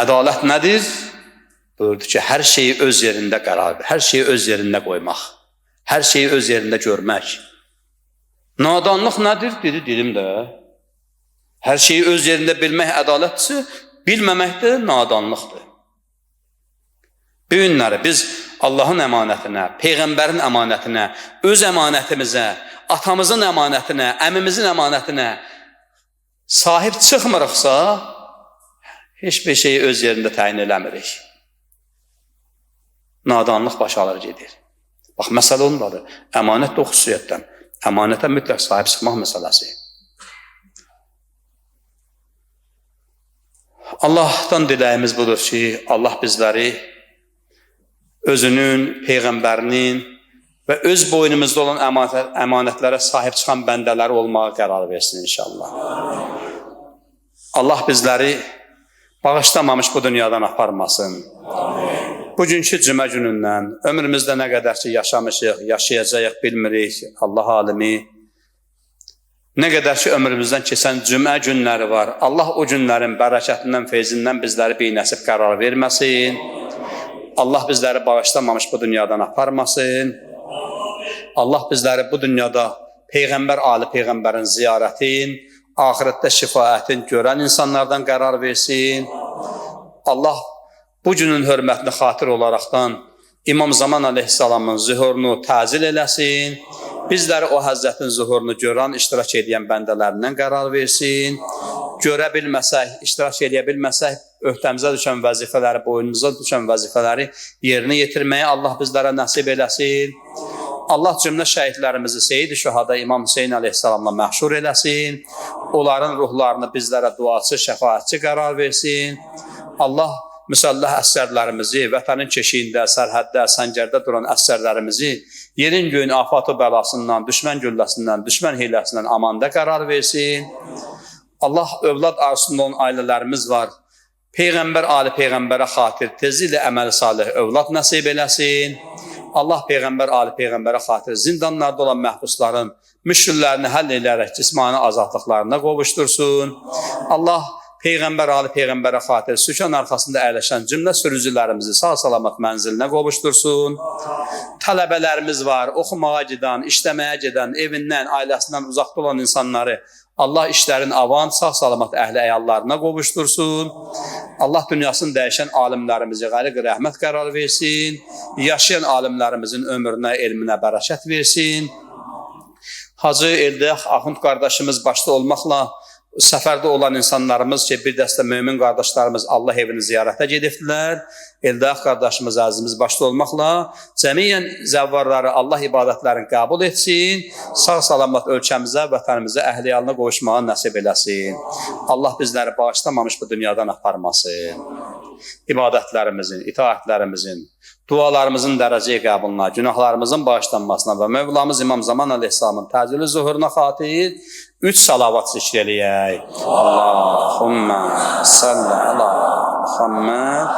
ədalət nədir? Buyurdu ki, hər şeyi öz yerində qərar ver, hər şeyi öz yerində qoymaq, hər şeyi öz yerində görmək. Nadanlıq nədir? Dedi, dedim də. Hər şeyi öz yerində bilmək ədalətdir, bilməmək də nadanlıqdır. Bu günləri biz Allahın əmanətinə, Peyğəmbərin əmanətinə, öz əmanətimizə, atamızın əmanətinə, əmimizin əmanətinə sahib çıxmırıqsa, heç bir şeyi öz yerində təyin eləmirik. Nadanlıq başa alır gedir. Bax, məsələ ondadır. Əmanət də o xüsusiyyətdən. Əmanətə mütləq sahib çıxmaq məsələsi. Allahdan diləyimiz budur ki, Allah bizləri özünün, Peyğəmbərinin və öz boynumuzda olan əmanətlərə sahib çıxan bəndələri olmağa qərar versin inşallah. Allah bizləri bağışlamamış bu dünyadan aparmasın. Bugünkü cümə günündən ömrümüzdə nə qədər ki yaşamışıq, yaşayacağıq, bilmirik, Allah alimi. Nə qədər ki ömrümüzdən keçən cümə günləri var, Allah o günlərin bərəkətindən, feyzindən bizləri beynəsib qərar verməsin. Allah bizləri bağışlamamış bu dünyadan aparmasın. Allah bizləri bu dünyada Peyğəmbər, Ali Peyğəmbərin ziyarətin, ahirətdə şifaətin görən insanlardan qərar versin. Allah bu günün hörmətini xatir olaraqdan İmam Zaman əleyhissalamın zühurunu təzil eləsin. Bizləri o həzrətin zühurunu görən, iştirak edən bəndələrindən qərar versin. Görə bilməsək, iştirak edə bilməsək, öhdəmizə düşən vəzifələri, boynumuza düşən vəzifələri yerinə yetirməyi Allah bizlərə nəsib eləsin. Allah cümlə şəhidlərimizi Seyyid-i Şühada İmam Hüseyin əleyhissalamla məhşur eləsin. Onların ruhlarını bizlərə duaçı, şəfaətçi qərar versin. Allah müsallah əsərlərimizi, vətənin keşiyində, sərhəddə, səngərdə duran əsərlərimizi yerin göyün afatı bəlasından, düşmən gülləsindən, düşmən hiləsindən amanda qərar versin. Allah övlad arzusunda olan ailələrimiz var. Peyğəmbər, Ali Peyğəmbərə xatir tezliklə əməli salih övlad nəsib eləsin. Allah Peyğəmbər, Ali Peyğəmbərə xatir zindanlarda olan məhbusların müşküllərini həll edərək cismani azadlıqlarına qovuştursun. Allah Peyğəmbər, Ali Peyğəmbərə xatir sükan arxasında əyləşən cümlə sürücülərimizi sağ-salamat mənzilinə qovuştursun. Tələbələrimiz var, oxumağa gedən, işləməyə gedən, evindən, ailəsindən uzaqda olan insanları Allah işlərin avan, sağ-salamat əhli əyallarına qovuşdursun. Allah dünyasını dəyişən alimlərimizi qəriq rəhmət qərar versin. Yaşayan alimlərimizin ömrünə, elminə bərəkət versin. Hacı Eldəx Axund qardaşımız başda olmaqla səfərdə olan insanlarımız ki, bir dəstə mömin qardaşlarımız Allah evini ziyarətə gedibdilər. Eldəx qardaşımız, əzizimiz başda olmaqla cəmiyyən zəvvarları Allah ibadətlərini qəbul etsin, sağ-salamat ölkəmizə, vətənimizə, əhliyalına qovuşmağı nəsib eləsin. Allah bizləri bağışlamamış bu dünyadan aparmasın. İbadətlərimizin, itaətlərimizin, dualarımızın dərəcəyə qəbuluna, günahlarımızın bağışlanmasına və Mövlamız İmam Zaman Əleyhisselamın təcili zuhuruna xatir 3 salavat zikr eləyək. Allahümmə salli ala Muhammed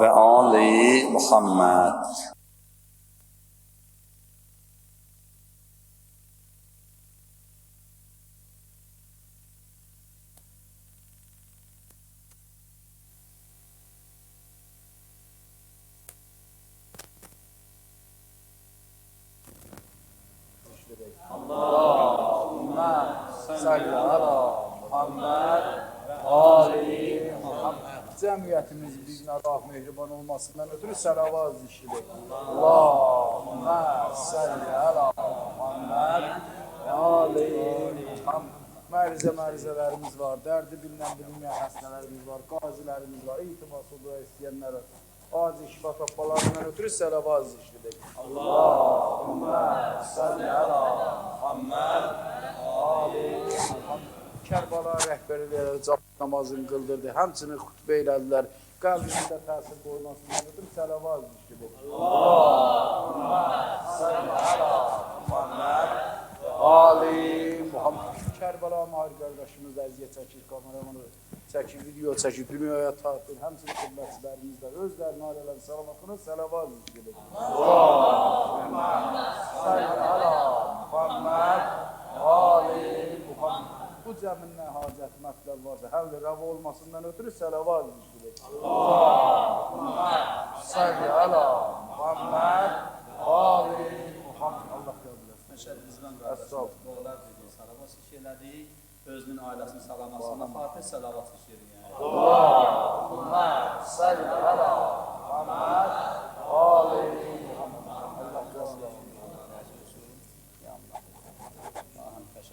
və ali Muhammed. Allahümme salli ala Muhammed Ali Muhammed. Cəmiyyətimiz bizimlə Allah mehriban olmasından ötürü səlavat zikridir. Allahümme salli ala Muhammed Ali Muhammed. Mərizələrimiz var, dərdi bilinməyən xəstələrimiz var, qazilərimiz var, iltimas dua istəyənlər var. Acil şifa tapmalarından ötürü səlavat zikridir. Allahümme salli ala Muhammed Ali Muhammed. Kərbala rəhbərləri cəmaət namazını qıldırdı, həmçinin xutbə elədilər. Qəlbimizdə təsir qoymasından ötürü səlavat zikridir. Allahümme salli ala Muhammed Ali Muhammed. Kərbala mahir qardaşımız da əziyyət çəkir, kameramanı çəkir, video çəkir, dünyaya tatil, həmçinin xidmətçilərimiz də özlərinin ailələrinin salamatına səlavat zikridir. Allahümme salli ala Muhammed Ali Muhammed. Bu cəminlə hacət mətləb varsa, həll rəva olmasından ötürü səlavat zikridir. Allahümme salli ala Muhammed Ali Muhammed. Allah qəbul etsin. Məşədimizdən qardaşımız dualar dedi, salavat şiş elədik, özünün ailəsinin salamasına Fatih salavat şiş elədik.